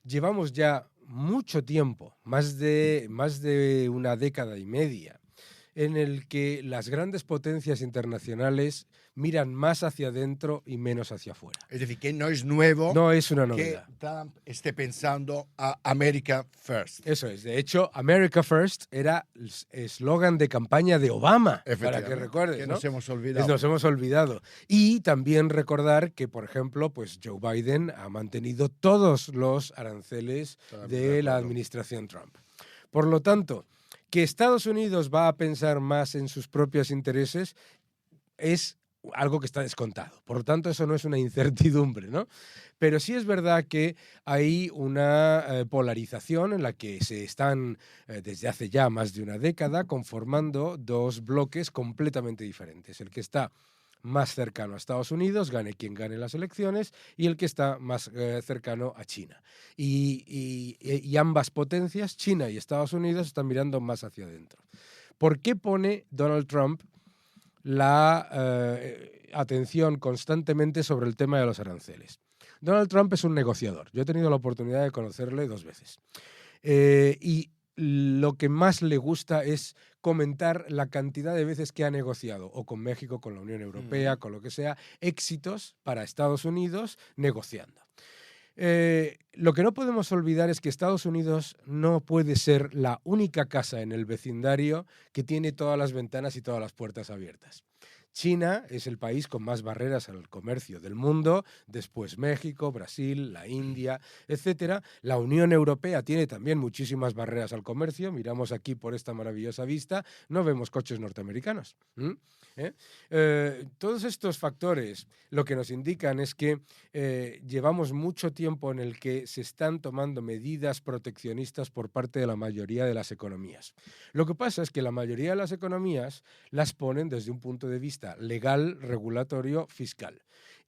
llevamos ya mucho tiempo, más de una década y media, en el que las grandes potencias internacionales miran más hacia adentro y menos hacia afuera. Es decir, que no es nuevo No es una que novedad. Trump esté pensando a America First. Eso es. De hecho, America First era el eslogan de campaña de Obama, para que Efectivamente, recuerdes, que ¿no? nos hemos olvidado. Nos hemos olvidado. Y también recordar que, por ejemplo, pues Joe Biden ha mantenido todos los aranceles Totalmente de de la acuerdo. administración Trump. Por lo tanto, que Estados Unidos va a pensar más en sus propios intereses es algo que está descontado. Por lo tanto, eso no es una incertidumbre, ¿no? Pero sí es verdad que hay una polarización en la que se están, desde hace ya más de una década, conformando dos bloques completamente diferentes. El que está más cercano a Estados Unidos, gane quien gane las elecciones, y el que está más cercano a China. Y ambas potencias, China y Estados Unidos, están mirando más hacia adentro. ¿Por qué pone Donald Trump la atención constantemente sobre el tema de los aranceles? Donald Trump es un negociador. Yo he tenido la oportunidad de conocerle 2 veces. Y lo que más le gusta es comentar la cantidad de veces que ha negociado, o con México, con la Unión Europea, con lo que sea, éxitos para Estados Unidos negociando. Lo que no podemos olvidar es que Estados Unidos no puede ser la única casa en el vecindario que tiene todas las ventanas y todas las puertas abiertas. China es el país con más barreras al comercio del mundo, después México, Brasil, la India, etcétera. La Unión Europea tiene también muchísimas barreras al comercio. Miramos aquí por esta maravillosa vista, no vemos coches norteamericanos. Todos estos factores lo que nos indican es que llevamos mucho tiempo en el que se están tomando medidas proteccionistas por parte de la mayoría de las economías. Lo que pasa es que la mayoría de las economías las ponen desde un punto de vista legal, regulatorio, fiscal.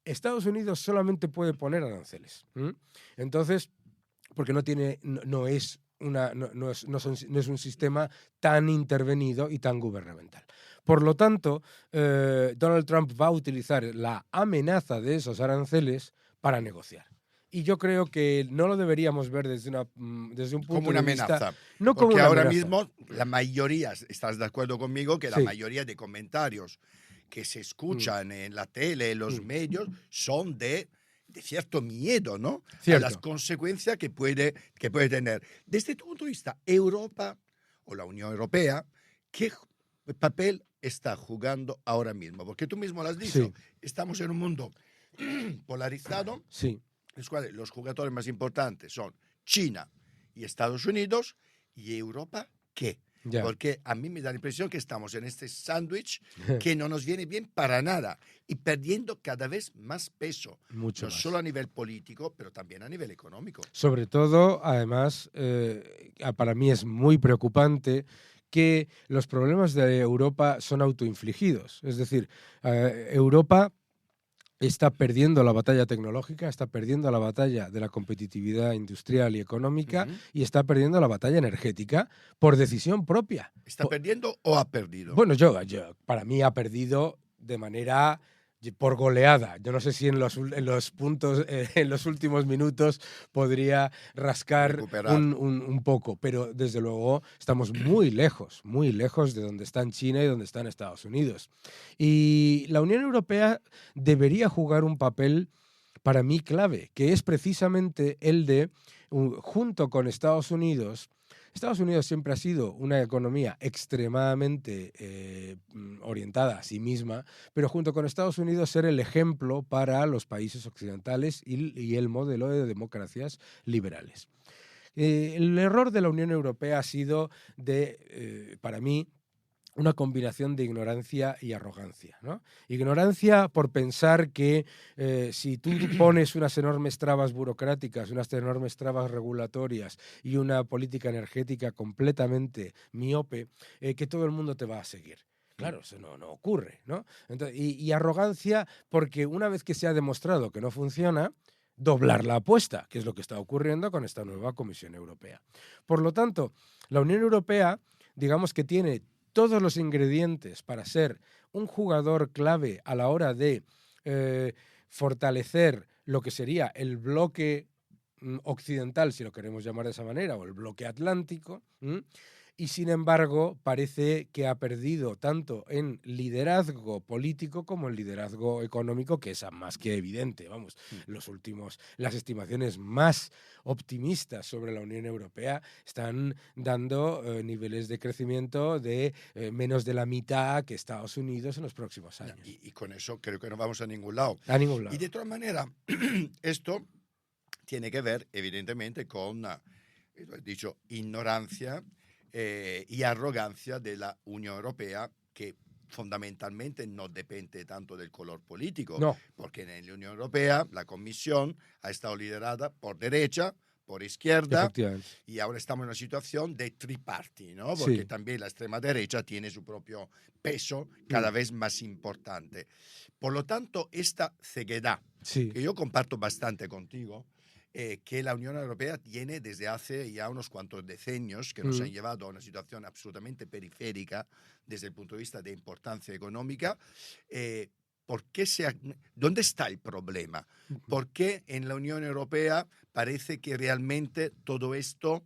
Estados Unidos solamente puede poner aranceles. Entonces, porque no es un sistema tan intervenido y tan gubernamental. Por lo tanto, Donald Trump va a utilizar la amenaza de esos aranceles para negociar. Y yo creo que no lo deberíamos ver desde un punto Como una de vista... amenaza. No como Porque una ahora amenaza. mismo la mayoría, ¿estás de acuerdo conmigo? Que la Sí. mayoría de comentarios que se escuchan en la tele, en los medios, son de cierto miedo, ¿no? Cierto. A las consecuencias que puede tener. Desde tu punto de vista, Europa o la Unión Europea, ¿qué papel está jugando ahora mismo? Porque tú mismo lo has dicho, Sí. estamos en un mundo polarizado, Sí. los cuales los jugadores más importantes son China y Estados Unidos, y Europa, ¿qué? Ya. Porque a mí me da la impresión que estamos en este sándwich que no nos viene bien para nada y perdiendo cada vez más peso, Mucho no más. solo a nivel político, pero también a nivel económico. Sobre todo, además, para mí es muy preocupante que los problemas de Europa son autoinfligidos. Es decir, Europa está perdiendo la batalla tecnológica, está perdiendo la batalla de la competitividad industrial y económica y está perdiendo la batalla energética por decisión propia. ¿Está perdiendo o ha perdido? Bueno, para mí ha perdido de manera por goleada. Yo no sé si en los puntos, en los últimos minutos podría rascar Recuperar. un poco, pero desde luego estamos muy lejos de donde están China y donde están Estados Unidos. Y la Unión Europea debería jugar un papel para mí clave, que es precisamente el de, junto con Estados Unidos siempre ha sido una economía extremadamente orientada a sí misma, pero junto con Estados Unidos ser el ejemplo para los países occidentales y el modelo de democracias liberales. El error de la Unión Europea ha sido para mí, una combinación de ignorancia y arrogancia, ¿no? Ignorancia por pensar que si tú pones unas enormes trabas burocráticas, unas enormes trabas regulatorias y una política energética completamente miope, que todo el mundo te va a seguir. Claro, eso no ocurre, ¿no? Entonces, y arrogancia porque una vez que se ha demostrado que no funciona, doblar la apuesta, que es lo que está ocurriendo con esta nueva Comisión Europea. Por lo tanto, la Unión Europea digamos que tiene todos los ingredientes para ser un jugador clave a la hora de fortalecer lo que sería el bloque occidental, si lo queremos llamar de esa manera, o el bloque atlántico, y sin embargo parece que ha perdido tanto en liderazgo político como en liderazgo económico, que es más que evidente. Vamos, las estimaciones más optimistas sobre la Unión Europea están dando niveles de crecimiento de menos de la mitad que Estados Unidos en los próximos años. Y con eso creo que no vamos a ningún lado. A ningún lado. Y de todas maneras, esto tiene que ver evidentemente con, he dicho, ignorancia y arrogancia de la Unión Europea, que fundamentalmente no depende tanto del color político, No. porque en la Unión Europea la Comisión ha estado liderada por derecha, por izquierda, y ahora estamos en una situación de triparty, ¿no? Porque también la extrema derecha tiene su propio peso cada vez más importante. Por lo tanto, esta ceguedad, que yo comparto bastante contigo, que la Unión Europea tiene desde hace ya unos cuantos decenios, que nos han llevado a una situación absolutamente periférica desde el punto de vista de importancia económica. ¿Dónde está el problema? ¿Por qué en la Unión Europea parece que realmente todo esto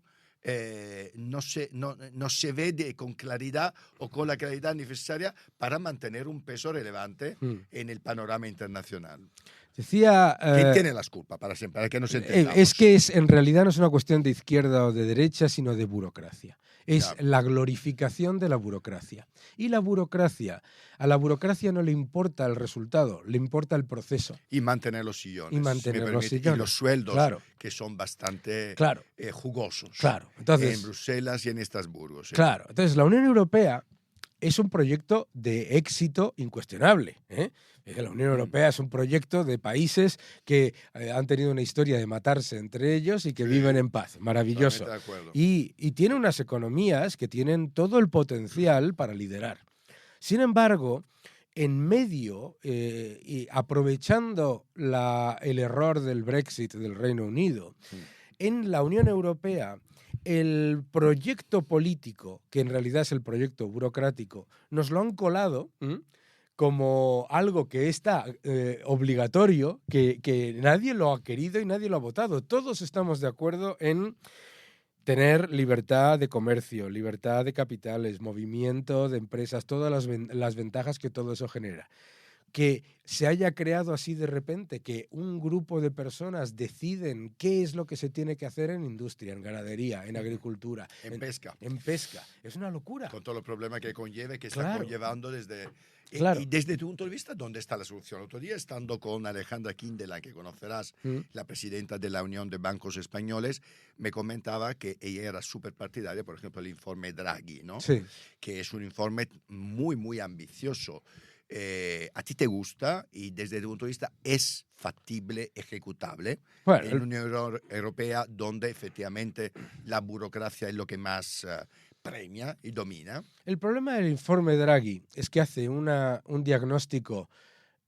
no se ve con claridad o con la claridad necesaria para mantener un peso relevante en el panorama internacional? Decía, ¿Quién tiene las culpas para que nos entendamos? Es que en realidad no es una cuestión de izquierda o de derecha, sino de burocracia. Es la glorificación de la burocracia. Y a la burocracia no le importa el resultado, le importa el proceso. Y mantener los sillones. Y los sueldos, que son bastante jugosos. Entonces, en Bruselas y en Estrasburgo. Entonces la Unión Europea es un proyecto de éxito incuestionable. La Unión Europea es un proyecto de países que han tenido una historia de matarse entre ellos y que viven en paz. Maravilloso. Y tiene unas economías que tienen todo el potencial para liderar. Sin embargo, en medio, y aprovechando el error del Brexit del Reino Unido, en la Unión Europea, el proyecto político, que en realidad es el proyecto burocrático, nos lo han colado como algo que está obligatorio, que nadie lo ha querido y nadie lo ha votado. Todos estamos de acuerdo en tener libertad de comercio, libertad de capitales, movimiento de empresas, todas las ventajas que todo eso genera. Que se haya creado así de repente, que un grupo de personas deciden qué es lo que se tiene que hacer en industria, en ganadería, en agricultura, en pesca. En pesca. Es una locura. Con todo el problema que conlleva, que está conllevando desde... Claro. Y desde tu punto de vista, ¿dónde está la solución? El otro día, estando con Alejandra Kindela, que conocerás, la presidenta de la Unión de Bancos Españoles, me comentaba que ella era súper partidaria, por ejemplo, el informe Draghi, ¿no? Sí. Que es un informe muy, muy ambicioso. ¿A ti te gusta? Y desde tu punto de vista, ¿es factible, ejecutable en la Unión Europea, donde efectivamente la burocracia es lo que más premia y domina? El problema del informe Draghi es que hace un diagnóstico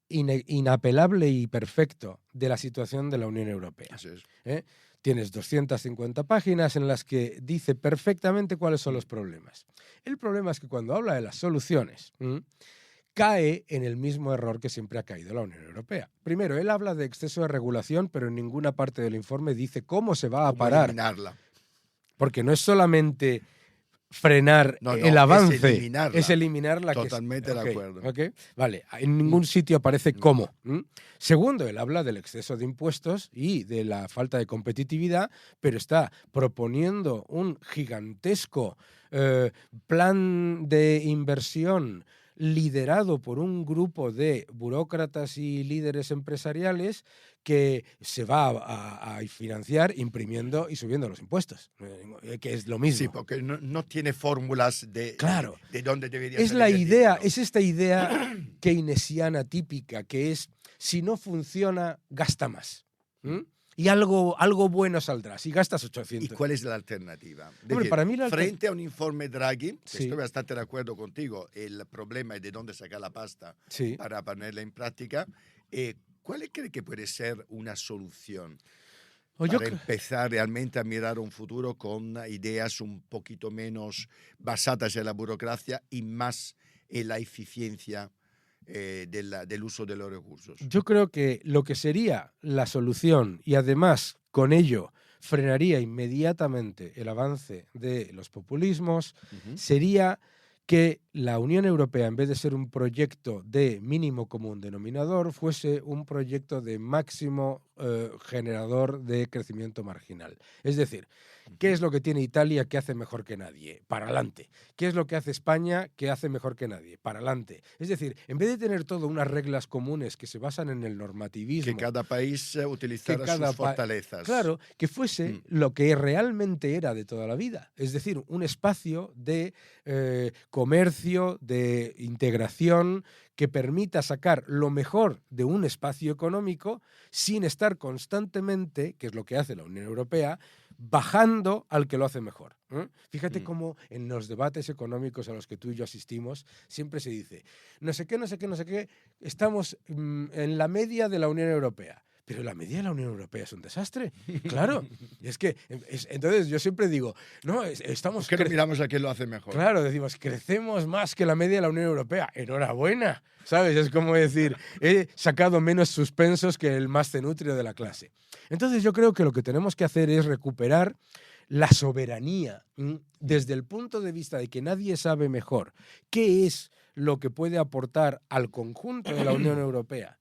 inapelable y perfecto de la situación de la Unión Europea. Así es. Tienes 250 páginas en las que dice perfectamente cuáles son los problemas. El problema es que cuando habla de las soluciones, cae en el mismo error que siempre ha caído la Unión Europea. Primero, él habla de exceso de regulación, pero en ninguna parte del informe dice cómo se va a parar. Eliminarla. Porque no es solamente frenar el avance, es eliminarla. Totalmente de acuerdo. Vale, en ningún sitio aparece cómo. Segundo, él habla del exceso de impuestos y de la falta de competitividad, pero está proponiendo un gigantesco plan de inversión liderado por un grupo de burócratas y líderes empresariales que se va a financiar imprimiendo y subiendo los impuestos, que es lo mismo. Sí, porque no tiene fórmulas de dónde debería ser. Es la idea, es esta idea keynesiana típica, que es, si no funciona, gasta más. Y algo bueno saldrá, si gastas 800. ¿Y cuál es la alternativa? Hombre, para mí frente a un informe Draghi, estoy bastante de acuerdo contigo, el problema es de dónde sacar la pasta para ponerla en práctica. ¿Cuál cree que puede ser una solución? O yo para cre- empezar realmente a mirar un futuro con ideas un poquito menos basadas en la burocracia y más en la eficiencia del uso de los recursos. Yo creo que lo que sería la solución y además con ello frenaría inmediatamente el avance de los populismos Ujú. sería que la Unión Europea, en vez de ser un proyecto de mínimo común denominador, fuese un proyecto de máximo generador de crecimiento marginal. Es decir, ¿qué es lo que tiene Italia que hace mejor que nadie? Para adelante. ¿Qué es lo que hace España que hace mejor que nadie? Para adelante. Es decir, en vez de tener todo unas reglas comunes que se basan en el normativismo, Que cada país utilizara cada sus fortalezas. claro, que fuese Mm. lo que realmente era de toda la vida. Es decir, un espacio de comercio, de integración, que permita sacar lo mejor de un espacio económico sin estar constantemente, que es lo que hace la Unión Europea, bajando al que lo hace mejor. Fíjate Mm. cómo en los debates económicos a los que tú y yo asistimos siempre se dice, no sé qué, no sé qué, no sé qué, estamos en la media de la Unión Europea. Pero la media de la Unión Europea es un desastre. Claro. Es que, entonces yo siempre digo, no, estamos... ¿Por qué no miramos a quién lo hace mejor? Claro, decimos, crecemos más que la media de la Unión Europea. Enhorabuena. ¿Sabes? Es como decir, he sacado menos suspensos que el más cenutrio de la clase. Entonces yo creo que lo que tenemos que hacer es recuperar la soberanía desde el punto de vista de que nadie sabe mejor qué es lo que puede aportar al conjunto de la Unión Europea,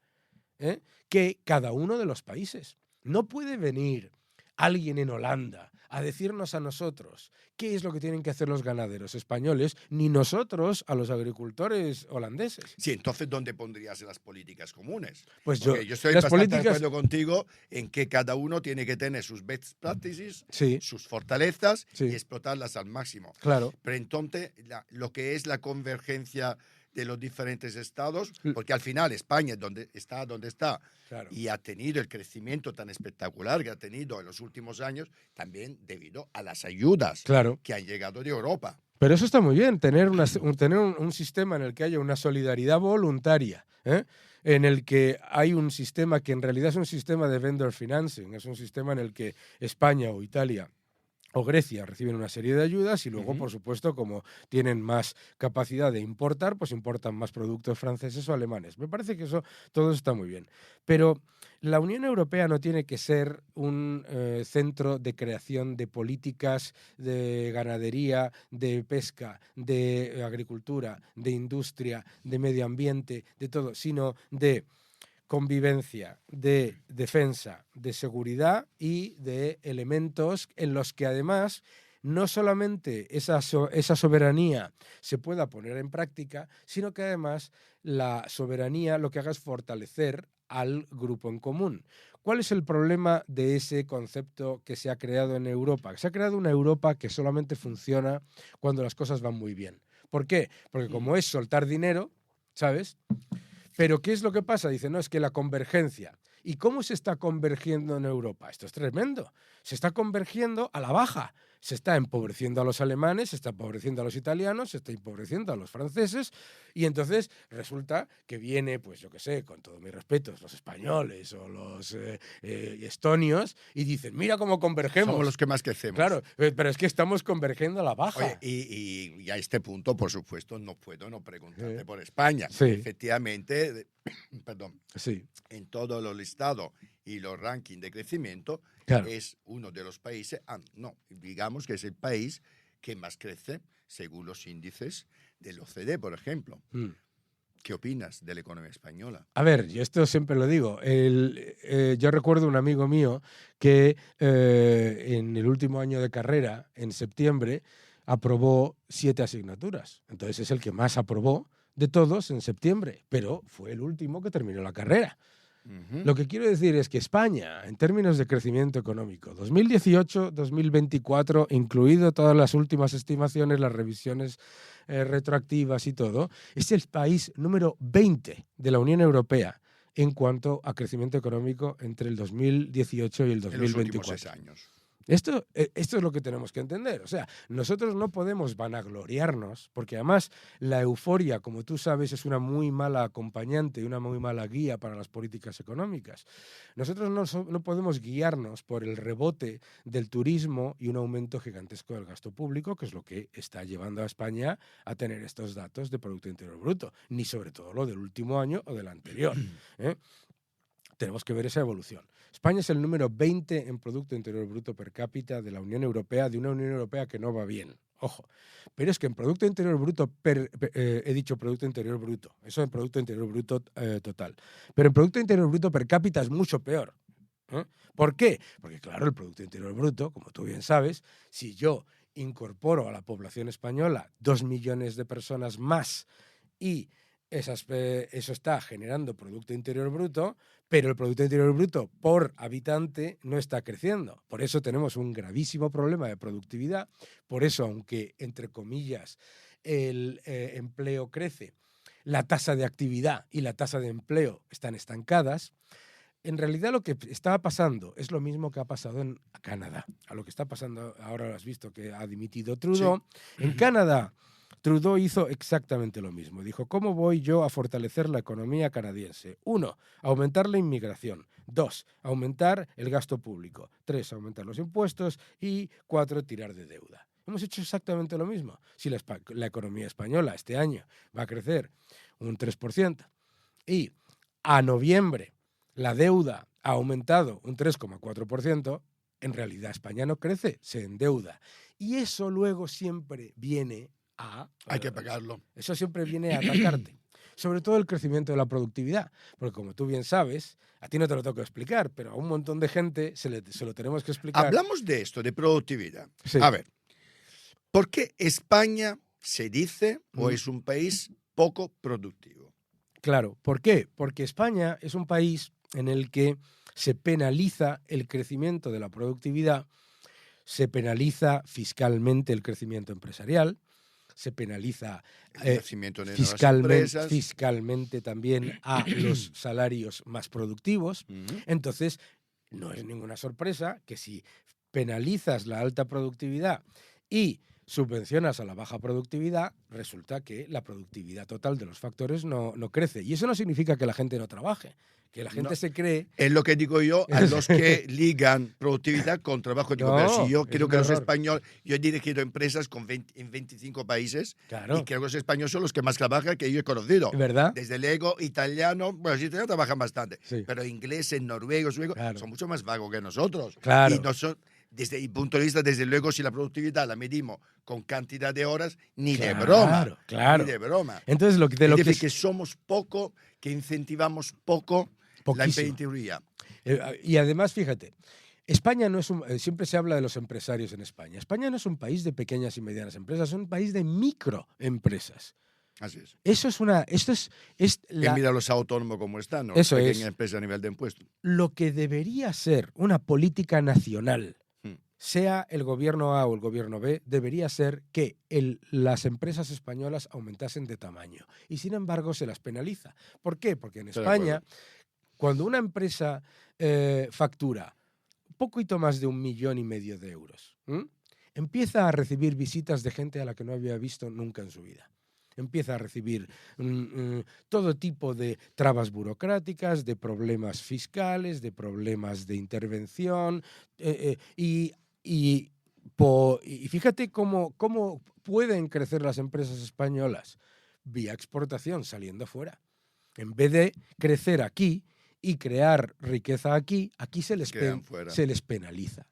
que cada uno de los países. No puede venir alguien en Holanda a decirnos a nosotros qué es lo que tienen que hacer los ganaderos españoles, ni nosotros a los agricultores holandeses. Sí, entonces, ¿dónde pondrías las políticas comunes? Pues Porque yo estoy las bastante de políticas, acuerdo contigo en que cada uno tiene que tener sus best practices, sí, sus fortalezas Sí. y explotarlas al máximo. claro, Pero entonces, lo que es la convergencia de los diferentes estados, L- porque al final España donde está, claro. y ha tenido el crecimiento tan espectacular que ha tenido en los últimos años, también debido a las ayudas Claro. que han llegado de Europa. Pero eso está muy bien, tener, tener un sistema en el que haya una solidaridad voluntaria, en el que hay un sistema que en realidad es un sistema de vendor financing, es un sistema en el que España o Italia o Grecia reciben una serie de ayudas y luego, Ujú. por supuesto, como tienen más capacidad de importar, pues importan más productos franceses o alemanes. Me parece que eso todo está muy bien. Pero la Unión Europea no tiene que ser un centro de creación de políticas de ganadería, de pesca, de agricultura, de industria, de medio ambiente, de todo, sino de convivencia, de defensa, de seguridad y de elementos en los que además no solamente esa soberanía se pueda poner en práctica, sino que además la soberanía lo que haga es fortalecer al grupo en común. ¿Cuál es el problema de ese concepto que se ha creado en Europa? Se ha creado una Europa que solamente funciona cuando las cosas van muy bien. ¿Por qué? Porque como es soltar dinero, ¿sabes? Pero ¿qué es lo que pasa? Dice, no, es que la convergencia. ¿Y cómo se está convergiendo en Europa? Esto es tremendo. Se está convergiendo a la baja. Se está empobreciendo a los alemanes, se está empobreciendo a los italianos, se está empobreciendo a los franceses y entonces resulta que viene, pues yo qué sé, con todos mis respetos, los españoles o los estonios y dicen, mira cómo convergemos. Somos los que más crecemos. Claro, pero es que estamos convergiendo a la baja. Oye, y a este punto, por supuesto, no puedo no preguntarte por España. Sí. Efectivamente, perdón, Sí, en todos los listados y los rankings de crecimiento, claro. es uno de los países, no, digamos que es el país que más crece según los índices del OCDE, por ejemplo. Mm. ¿Qué opinas de la economía española? A ver, yo esto siempre lo digo. Yo recuerdo un amigo mío que en el último año de carrera, en septiembre, aprobó 7 asignaturas. Entonces es el que más aprobó de todos en septiembre, pero fue el último que terminó la carrera. Ujú. Lo que quiero decir es que España, en términos de crecimiento económico, 2018-2024, incluido todas las últimas estimaciones, las revisiones retroactivas y todo, es el país número 20 de la Unión Europea en cuanto a crecimiento económico entre el 2018 y el En los últimos 2024. 6 años. Esto es lo que tenemos que entender. O sea, nosotros no podemos vanagloriarnos, porque además la euforia, como tú sabes, es una muy mala acompañante y una muy mala guía para las políticas económicas. Nosotros no podemos guiarnos por el rebote del turismo y un aumento gigantesco del gasto público, que es lo que está llevando a España a tener estos datos de Producto Interior Bruto, ni sobre todo lo del último año o del anterior, ¿eh? Tenemos que ver esa evolución. España es el número 20 en Producto Interior Bruto per cápita de la Unión Europea, de una Unión Europea que no va bien. Ojo. Pero es que en Producto Interior Bruto, he dicho Producto Interior Bruto, eso en Producto Interior Bruto total. Pero en Producto Interior Bruto per cápita es mucho peor. ¿Por qué? Porque claro, el Producto Interior Bruto, como tú bien sabes, si yo incorporo a la población española 2 millones de personas más y eso está generando Producto Interior Bruto, pero el Producto Interior Bruto por habitante no está creciendo. Por eso tenemos un gravísimo problema de productividad. Por eso, aunque, entre comillas, el empleo crece, la tasa de actividad y la tasa de empleo están estancadas. En realidad lo que estaba pasando es lo mismo que ha pasado en Canadá. A lo que está pasando, ahora lo has visto que ha dimitido Trudeau. Sí. En Canadá, Trudeau hizo exactamente lo mismo. Dijo, ¿cómo voy yo a fortalecer la economía canadiense? 1, aumentar la inmigración. 2, aumentar el gasto público. 3, aumentar los impuestos. Y 4, tirar de deuda. Hemos hecho exactamente lo mismo. Si la economía española este año va a crecer un 3% y a noviembre la deuda ha aumentado un 3,4%, en realidad España no crece, se endeuda. Y eso luego siempre viene a... Hay que pagarlo. Eso siempre viene a atacarte. Sobre todo el crecimiento de la productividad. Porque como tú bien sabes, a ti no te lo tengo que explicar, pero a un montón de gente se lo tenemos que explicar. Hablamos de esto, de productividad. Sí. A ver, ¿por qué España se dice o es un país poco productivo? Claro, ¿por qué? Porque España es un país en el que se penaliza el crecimiento de la productividad, se penaliza fiscalmente el crecimiento empresarial, se penaliza fiscalmente también a los salarios más productivos. Entonces, no es ninguna sorpresa que si penalizas la alta productividad y subvencionas a la baja productividad, resulta que la productividad total de los factores no crece. Y eso no significa que la gente no trabaje, que la gente se cree... Es lo que digo yo a los que ligan productividad con trabajo. Digo, pero si yo creo que los españoles... Yo he dirigido empresas en 25 países, claro, y creo que los españoles son los que más trabajan que yo he conocido. ¿Verdad? Desde Lego, italiano... Bueno, los italianos trabajan bastante, sí, pero ingleses, noruegos, suecos, claro, son mucho más vagos que nosotros. Claro. Y no son... Desde el punto de vista, desde luego, si la productividad la medimos con cantidad de horas, ni de broma. Claro. Ni de broma. Entonces, es decir, que somos poco, que incentivamos poco la emprendeduría. Y además, fíjate, España no es siempre se habla de los empresarios en España. España no es un país de pequeñas y medianas empresas, es un país de microempresas. Así es. Eso es una... Mira los autónomos como están, ¿no? Eso Pequeña empresa a nivel de impuestos. Lo que debería ser una política nacional, sea el gobierno A o el gobierno B, debería ser que las empresas españolas aumentasen de tamaño. Y sin embargo se las penaliza. ¿Por qué? Porque en España, cuando una empresa factura un poquito más de 1,5 millones de euros, empieza a recibir visitas de gente a la que no había visto nunca en su vida. Empieza a recibir todo tipo de trabas burocráticas, de problemas fiscales, de problemas de intervención, y fíjate cómo pueden crecer las empresas españolas vía exportación, saliendo fuera. En vez de crecer aquí y crear riqueza aquí se les penaliza.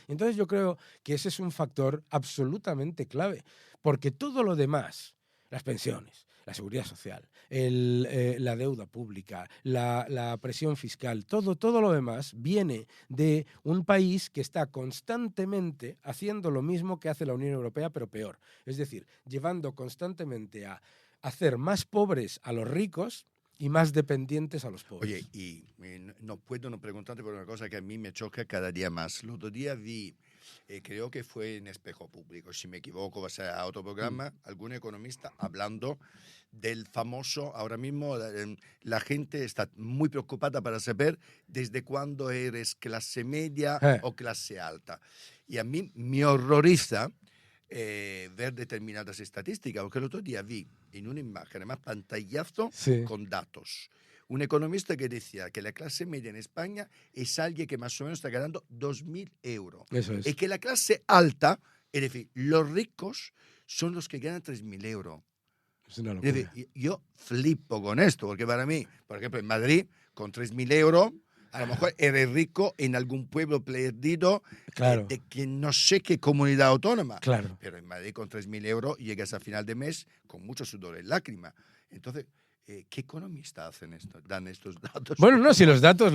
Entonces yo creo que ese es un factor absolutamente clave, porque todo lo demás, las pensiones, la seguridad social, la deuda pública, la presión fiscal, todo lo demás viene de un país que está constantemente haciendo lo mismo que hace la Unión Europea, pero peor. Es decir, llevando constantemente a hacer más pobres a los ricos y más dependientes a los pobres. Oye, y no puedo no preguntarte por una cosa que a mí me choca cada día más. El otro día vi creo que fue en Espejo Público, si me equivoco, va a ser a otro programa, algún economista hablando del famoso, ahora mismo la gente está muy preocupada para saber desde cuándo eres clase media o clase alta. Y a mí me horroriza ver determinadas estadísticas, porque el otro día vi en una imagen, además pantallazo, con datos. Un economista que decía que la clase media en España es alguien que más o menos está ganando 2.000 euros. Eso es. Y que la clase alta, es decir, los ricos, son los que ganan 3.000 euros. Es una Es locura. decir, yo flipo con esto, porque para mí, por ejemplo, en Madrid, con 3.000 euros, a lo mejor eres rico en algún pueblo perdido Claro. de que no sé qué comunidad autónoma. Claro. Pero en Madrid con 3.000 euros llegas a final de mes con mucho sudor y lágrima. Entonces, ¿qué economistas hacen esto? Dan estos datos. Bueno, no, si los datos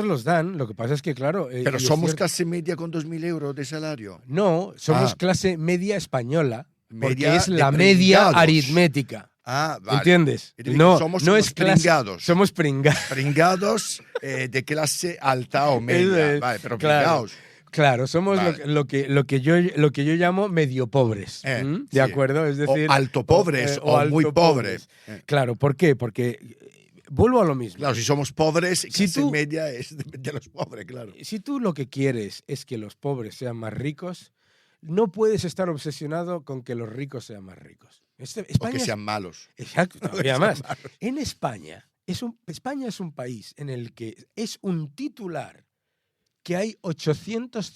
los dan, lo que pasa es que, claro... Pero y es somos cierto- clase media con 2.000 euros de salario. No, somos Ah. clase media española, porque Media es de la media pringados. aritmética. Ah, vale. ¿Entiendes? Es decir, No, somos no unos es clase... pringados. Somos pringados. Pringados de clase alta o media. Es- Vale, pero claro. pringados. Claro, somos Vale. lo que yo llamo medio pobres. ¿De sí. acuerdo? Es decir, o alto pobres o, alto muy pobres. pobres. Claro, ¿por qué? Porque vuelvo a lo mismo. Claro, si somos pobres, Si clase tú- media es de los pobres, claro. Si tú lo que quieres es que los pobres sean más ricos, no puedes estar obsesionado con que los ricos sean más ricos. O España que es- sean malos. Exacto, todavía sean más. malos. En España España es un país en el que es un titular que hay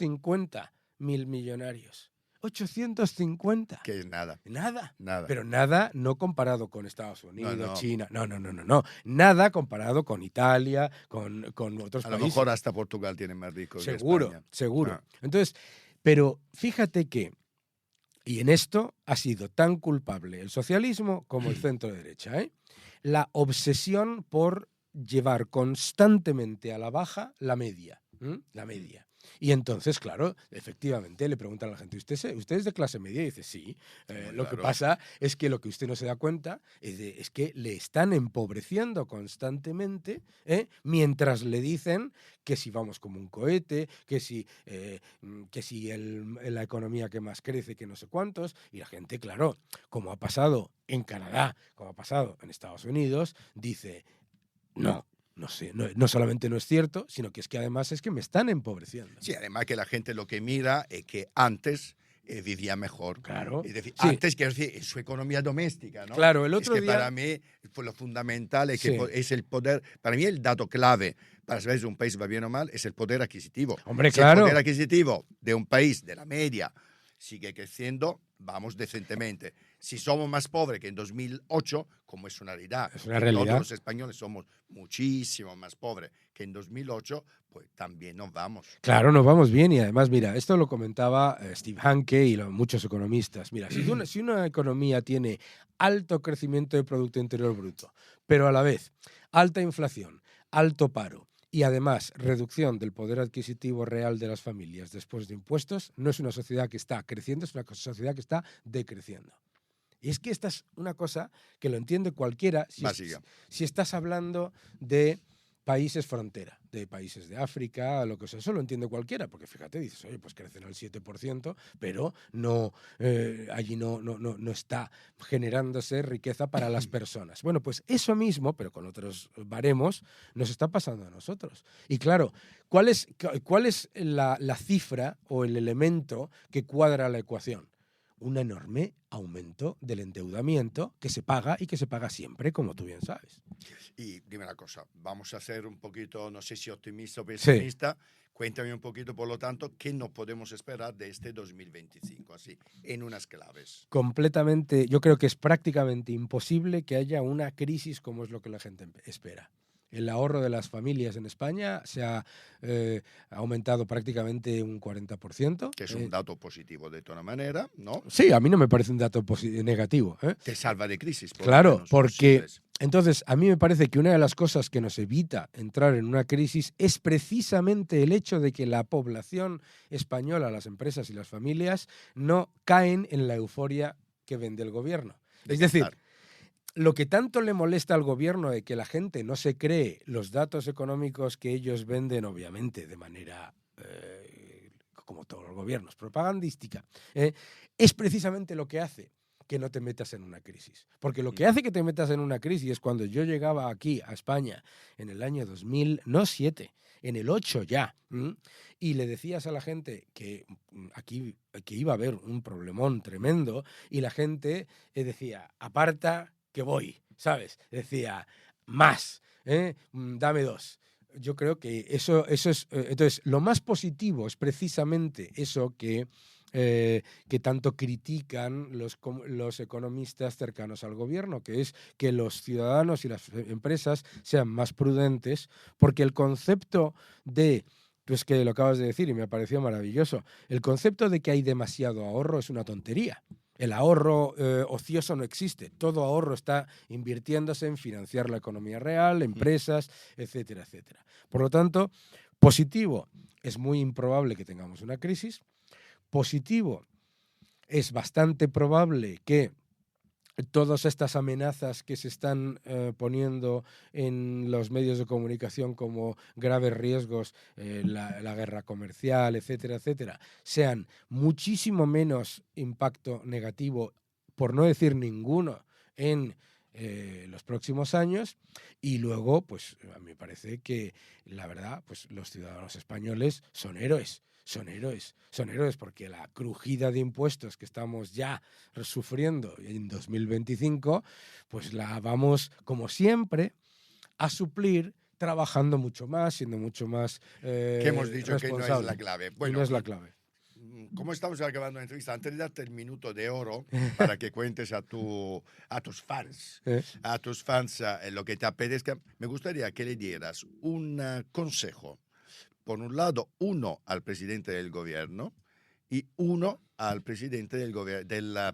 850.000 millonarios. 850. Que es nada. Nada. Nada. Pero nada no comparado con Estados Unidos, No. China. No. Nada comparado con Italia, con otros A lo países. mejor hasta Portugal tiene más ricos que Seguro, España. seguro. Ah. Entonces, pero fíjate que, y en esto ha sido tan culpable el socialismo como el centro derecha, ¿eh? La obsesión por llevar constantemente a la baja la media. La media. Y entonces, claro, efectivamente le preguntan a la gente, ¿usted es de clase media? Y dice, sí. Lo que claro. pasa es que lo que usted no se da cuenta es que le están empobreciendo constantemente, mientras le dicen que si vamos como un cohete, que si la economía que más crece, que no sé cuántos. Y la gente, claro, como ha pasado en Canadá, como ha pasado en Estados Unidos, dice, no solamente no es cierto, sino que es que además es que me están empobreciendo. Sí, además que la gente lo que mira es que antes vivía mejor. Claro. Es decir, Sí. antes, quiero decir, en su economía doméstica, ¿no? Claro, el otro es que día... para mí pues, lo fundamental es que Sí. es el poder. Para mí el dato clave para saber si un país va bien o mal es el poder adquisitivo. Hombre, Si claro. el poder adquisitivo de un país de la media sigue creciendo, vamos decentemente. Si somos más pobres que en 2008, como es una realidad, Es una que realidad. todos los españoles somos muchísimo más pobres que en 2008, pues también nos vamos. Claro, nos vamos bien y además, mira, esto lo comentaba Steve Hanke y muchos economistas. Mira, si una economía tiene alto crecimiento de Producto Interior Bruto, pero a la vez alta inflación, alto paro y además reducción del poder adquisitivo real de las familias después de impuestos, no es una sociedad que está creciendo, es una sociedad que está decreciendo. Y es que esta es una cosa que lo entiende cualquiera Básica. si estás hablando de países frontera, de países de África, lo que sea, eso lo entiende cualquiera, porque fíjate, dices, oye, pues crecen al 7%, pero no, allí no está generándose riqueza para las personas. Bueno, pues eso mismo, pero con otros baremos, nos está pasando a nosotros. Y claro, ¿cuál es la cifra o el elemento que cuadra la ecuación? Un enorme aumento del endeudamiento que se paga y que se paga siempre, como tú bien sabes. Y dime una cosa, vamos a ser un poquito, no sé si optimista o Sí. pesimista. Cuéntame un poquito, por lo tanto, qué nos podemos esperar de este 2025, así, en unas claves. Completamente, yo creo que es prácticamente imposible que haya una crisis como es lo que la gente espera. El ahorro de las familias en España se ha aumentado prácticamente un 40%. Que es un dato positivo de toda manera, ¿no? Sí, a mí no me parece un dato negativo. Te salva de crisis. por lo Claro, menos, porque sí, entonces a mí me parece que una de las cosas que nos evita entrar en una crisis es precisamente el hecho de que la población española, las empresas y las familias no caen en la euforia que vende el gobierno. de Es decir, gastar. lo que tanto le molesta al gobierno de que la gente no se cree los datos económicos que ellos venden, obviamente, de manera como todos los gobiernos, propagandística, es precisamente lo que hace que no te metas en una crisis. Porque lo que hace que te metas en una crisis es cuando yo llegaba aquí a España en el año 2007, en el 8 ya, y le decías a la gente que aquí que iba a haber un problemón tremendo, y la gente decía, aparta que voy, ¿sabes? Decía, más, dame 2. Yo creo que eso es... entonces, lo más positivo es precisamente eso que tanto critican los economistas cercanos al gobierno, que es que los ciudadanos y las empresas sean más prudentes, porque el concepto de... Tú es que lo acabas de decir y me ha parecido maravilloso. El concepto de que hay demasiado ahorro es una tontería. El ahorro ocioso no existe. Todo ahorro está invirtiéndose en financiar la economía real, empresas, etcétera, etcétera. Por lo tanto, positivo, es muy improbable que tengamos una crisis. Positivo, es bastante probable que todas estas amenazas que se están poniendo en los medios de comunicación como graves riesgos, la guerra comercial, etcétera, etcétera, sean muchísimo menos impacto negativo, por no decir ninguno, en los próximos años. Y luego, pues a mí me parece que la verdad, pues los ciudadanos españoles son héroes. Son héroes porque la crujida de impuestos que estamos ya sufriendo en 2025, pues la vamos, como siempre, a suplir trabajando mucho más, siendo mucho más que hemos dicho que no es la clave. Bueno, no es la clave. Como estamos acabando la entrevista, antes de darte el minuto de oro para que cuentes a tus fans, lo que te apetezca, me gustaría que le dieras un consejo. Por un lado, uno al presidente del gobierno y uno al presidente del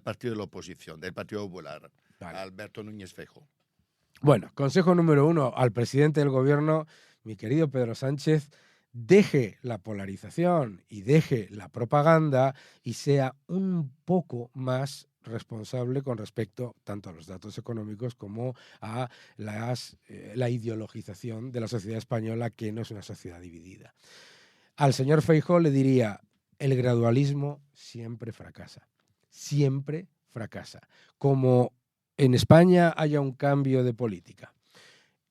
partido de la oposición, del Partido Popular, vale. Alberto Núñez Feijóo. Bueno, consejo número 1 al presidente del gobierno, mi querido Pedro Sánchez, deje la polarización y deje la propaganda y sea un poco más responsable con respecto tanto a los datos económicos como a la ideologización de la sociedad española, que no es una sociedad dividida. Al señor Feijóo le diría, el gradualismo siempre fracasa, siempre fracasa. Como en España haya un cambio de política,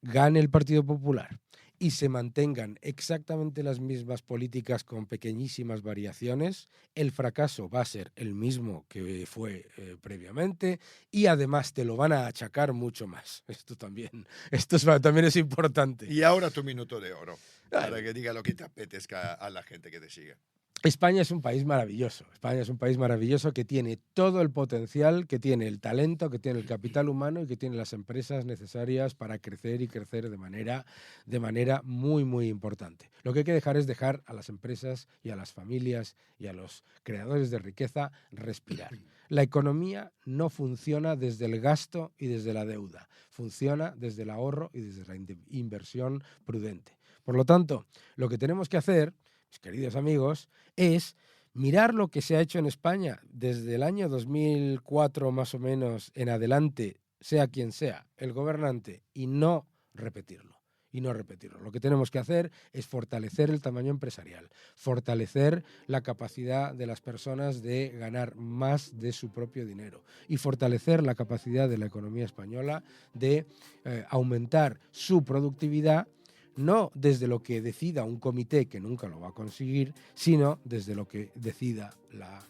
gane el Partido Popular y se mantengan exactamente las mismas políticas con pequeñísimas variaciones, el fracaso va a ser el mismo que fue previamente, y además te lo van a achacar mucho más. Esto también es importante. Y ahora tu minuto de oro, para que diga lo que te apetezca a la gente que te siga. España es un país maravilloso. España es un país maravilloso que tiene todo el potencial, que tiene el talento, que tiene el capital humano y que tiene las empresas necesarias para crecer y crecer de manera muy, muy importante. Lo que hay que dejar es dejar a las empresas y a las familias y a los creadores de riqueza respirar. La economía no funciona desde el gasto y desde la deuda. Funciona desde el ahorro y desde la inversión prudente. Por lo tanto, lo que tenemos que hacer, mis queridos amigos, es mirar lo que se ha hecho en España desde el año 2004 más o menos en adelante, sea quien sea el gobernante, y no repetirlo. Lo que tenemos que hacer es fortalecer el tamaño empresarial, fortalecer la capacidad de las personas de ganar más de su propio dinero y fortalecer la capacidad de la economía española de aumentar su productividad, no desde lo que decida un comité, que nunca lo va a conseguir, sino desde lo que decida la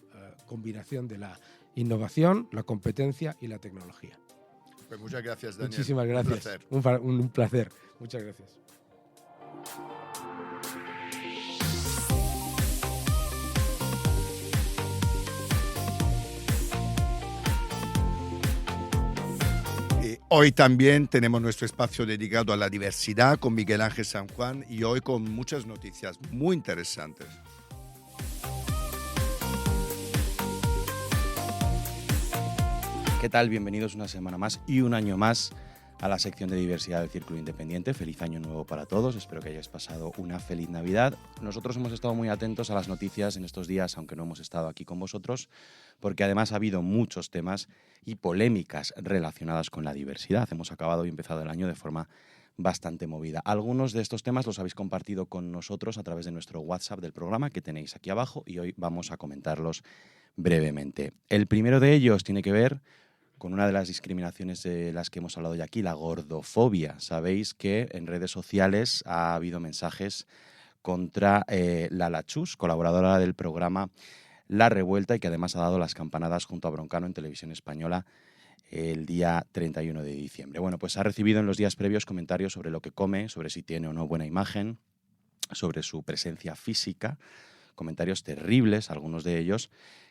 combinación de la innovación, la competencia y la tecnología. Pues muchas gracias, Daniel. Muchísimas gracias. Un placer. Muchas gracias. Hoy también tenemos nuestro espacio dedicado a la diversidad con Miguel Ángel San Juan, y hoy con muchas noticias muy interesantes. ¿Qué tal? Bienvenidos una semana más y un año más a la sección de diversidad del Círculo Independiente. Feliz año nuevo para todos, espero que hayáis pasado una feliz Navidad. Nosotros hemos estado muy atentos a las noticias en estos días, aunque no hemos estado aquí con vosotros, porque además ha habido muchos temas y polémicas relacionadas con la diversidad. Hemos acabado y empezado el año de forma bastante movida. Algunos de estos temas los habéis compartido con nosotros a través de nuestro WhatsApp del programa que tenéis aquí abajo y hoy vamos a comentarlos brevemente. El primero de ellos tiene que ver con una de las discriminaciones de las que hemos hablado ya aquí, la gordofobia. Sabéis que en redes sociales ha habido mensajes contra Lala Chus, colaboradora del programa La Revuelta y que además ha dado las campanadas junto a Broncano en Televisión Española el día 31 de diciembre. Bueno, pues ha recibido en los días previos comentarios sobre lo que come, sobre si tiene o no buena imagen, sobre su presencia física, comentarios terribles, algunos de ellos,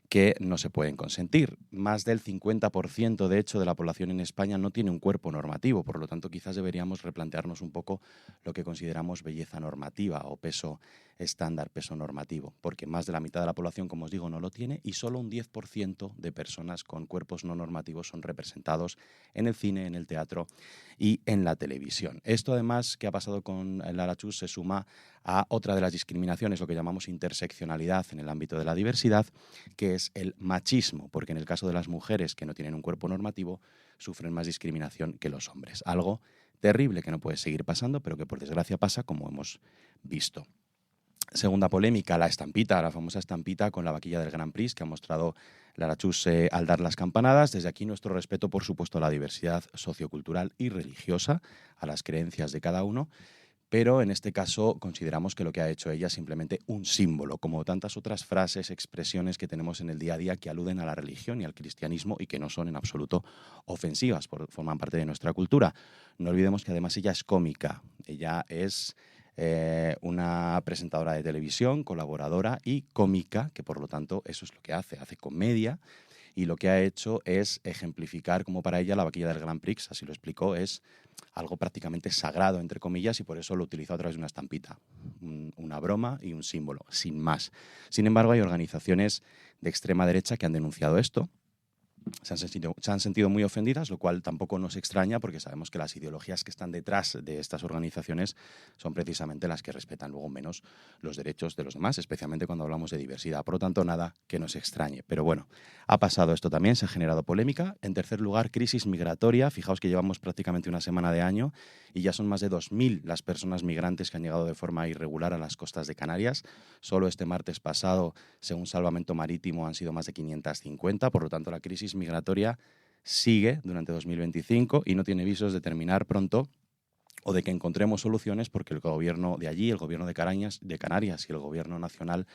que no se pueden consentir. Más del 50%, de hecho, de la población en España no tiene un cuerpo normativo, por lo tanto, quizás deberíamos replantearnos un poco lo que consideramos belleza normativa o peso estándar, peso normativo, porque más de la mitad de la población, como os digo, no lo tiene y solo un 10% de personas con cuerpos no normativos son representados en el cine, en el teatro y en la televisión. Esto, además, que ha pasado con Lala Chus, se suma a otra de las discriminaciones, lo que llamamos interseccionalidad en el ámbito de la diversidad, que es el machismo, porque en el caso de las mujeres que no tienen un cuerpo normativo sufren más discriminación que los hombres. Algo terrible que no puede seguir pasando, pero que por desgracia pasa, como hemos visto. Segunda polémica, la estampita, la famosa estampita con la vaquilla del Grand Prix que ha mostrado Lala Chus al dar las campanadas. Desde aquí nuestro respeto, por supuesto, a la diversidad sociocultural y religiosa, a las creencias de cada uno, pero en este caso consideramos que lo que ha hecho ella es simplemente un símbolo, como tantas otras frases, expresiones que tenemos en el día a día que aluden a la religión y al cristianismo y que no son en absoluto ofensivas, forman parte de nuestra cultura. No olvidemos que además ella es cómica, ella es una presentadora de televisión, colaboradora y cómica, que por lo tanto eso es lo que hace comedia, y lo que ha hecho es ejemplificar cómo para ella la vaquilla del Grand Prix, así lo explicó, es algo prácticamente sagrado, entre comillas, y por eso lo utiliza a través de una estampita, una broma y un símbolo, sin más. Sin embargo, hay organizaciones de extrema derecha que han denunciado esto. Se han sentido muy ofendidas, lo cual tampoco nos extraña porque sabemos que las ideologías que están detrás de estas organizaciones son precisamente las que respetan luego menos los derechos de los demás, especialmente cuando hablamos de diversidad. Por lo tanto, nada que nos extrañe. Pero bueno, ha pasado esto también, se ha generado polémica. En tercer lugar, crisis migratoria. Fijaos que llevamos prácticamente una semana de año y ya son más de 2.000 las personas migrantes que han llegado de forma irregular a las costas de Canarias. Solo este martes pasado, según Salvamento Marítimo, han sido más de 550. Por lo tanto, la crisis migratoria sigue durante 2025 y no tiene visos de terminar pronto o de que encontremos soluciones porque el gobierno de allí, el gobierno de Canarias y el gobierno nacional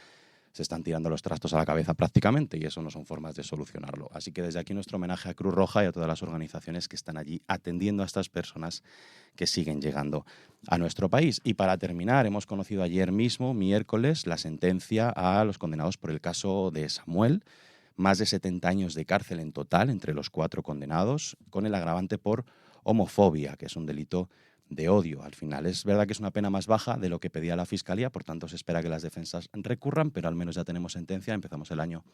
se están tirando los trastos a la cabeza prácticamente y eso no son formas de solucionarlo. Así que desde aquí nuestro homenaje a Cruz Roja y a todas las organizaciones que están allí atendiendo a estas personas que siguen llegando a nuestro país. Y para terminar, hemos conocido ayer mismo, miércoles, la sentencia a los condenados por el caso de Samuel. Más de 70 años de cárcel en total entre los 4 condenados, con el agravante por homofobia, que es un delito de odio. Al final es verdad que es una pena más baja de lo que pedía la Fiscalía, por tanto se espera que las defensas recurran, pero al menos ya tenemos sentencia, empezamos el año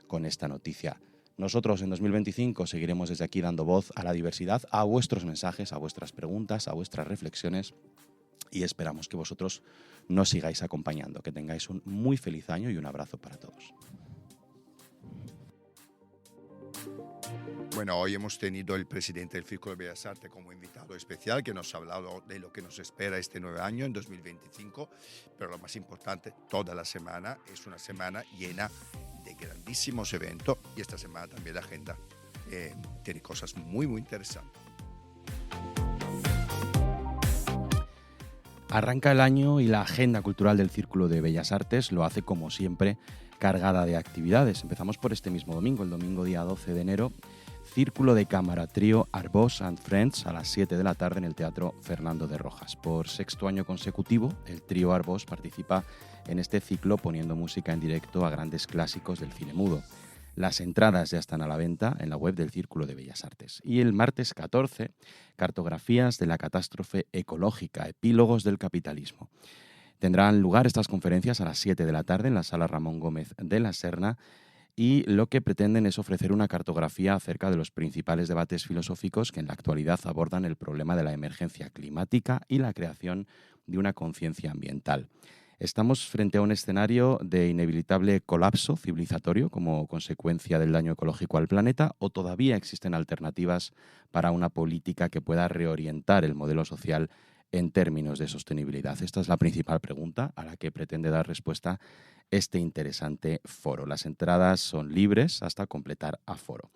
con esta noticia. Nosotros en 2025 seguiremos desde aquí dando voz a la diversidad, a vuestros mensajes, a vuestras preguntas, a vuestras reflexiones y esperamos que vosotros nos sigáis acompañando. Que tengáis un muy feliz año y un abrazo para todos. Bueno, hoy hemos tenido el presidente del Círculo de Bellas Artes como invitado especial que nos ha hablado de lo que nos espera este nuevo año, en 2025, pero lo más importante, toda la semana es una semana llena de grandísimos eventos y esta semana también la agenda tiene cosas muy, muy interesantes. Arranca el año y la agenda cultural del Círculo de Bellas Artes lo hace como siempre cargada de actividades. Empezamos por este mismo domingo, el domingo día 12 de enero, Círculo de Cámara Trío Arbós and Friends a las 7 de la tarde en el Teatro Fernando de Rojas. Por 6º año consecutivo, el trío Arbós participa en este ciclo poniendo música en directo a grandes clásicos del cine mudo. Las entradas ya están a la venta en la web del Círculo de Bellas Artes. Y el martes 14, Cartografías de la catástrofe ecológica, epílogos del capitalismo. Tendrán lugar estas conferencias a las 7 de la tarde en la Sala Ramón Gómez de la Serna y lo que pretenden es ofrecer una cartografía acerca de los principales debates filosóficos que en la actualidad abordan el problema de la emergencia climática y la creación de una conciencia ambiental. Estamos frente a un escenario de inevitable colapso civilizatorio como consecuencia del daño ecológico al planeta, o todavía existen alternativas para una política que pueda reorientar el modelo social en términos de sostenibilidad? Esta es la principal pregunta a la que pretende dar respuesta este interesante foro. Las entradas son libres hasta completar aforo.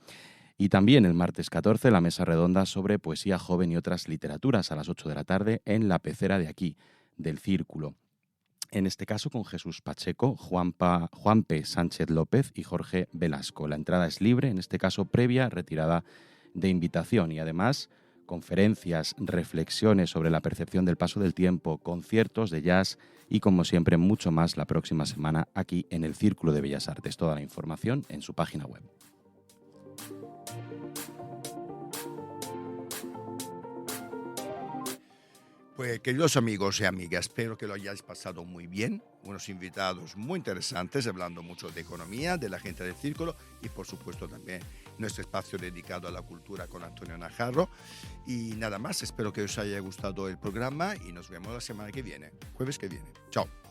Y también el martes 14 la mesa redonda sobre poesía joven y otras literaturas a las 8 de la tarde en la pecera de aquí, del Círculo. En este caso con Jesús Pacheco, Juanpe Sánchez López y Jorge Velasco. La entrada es libre, en este caso previa retirada de invitación, y además conferencias, reflexiones sobre la percepción del paso del tiempo, conciertos de jazz y, como siempre, mucho más la próxima semana aquí en el Círculo de Bellas Artes. Toda la información en su página web. Pues queridos amigos y amigas, espero que lo hayáis pasado muy bien. Unos invitados muy interesantes, hablando mucho de economía, de la gente del Círculo y por supuesto también nuestro espacio dedicado a la cultura con Antonio Najarro. Y nada más, espero que os haya gustado el programa y nos vemos la semana que viene, jueves que viene. Chao.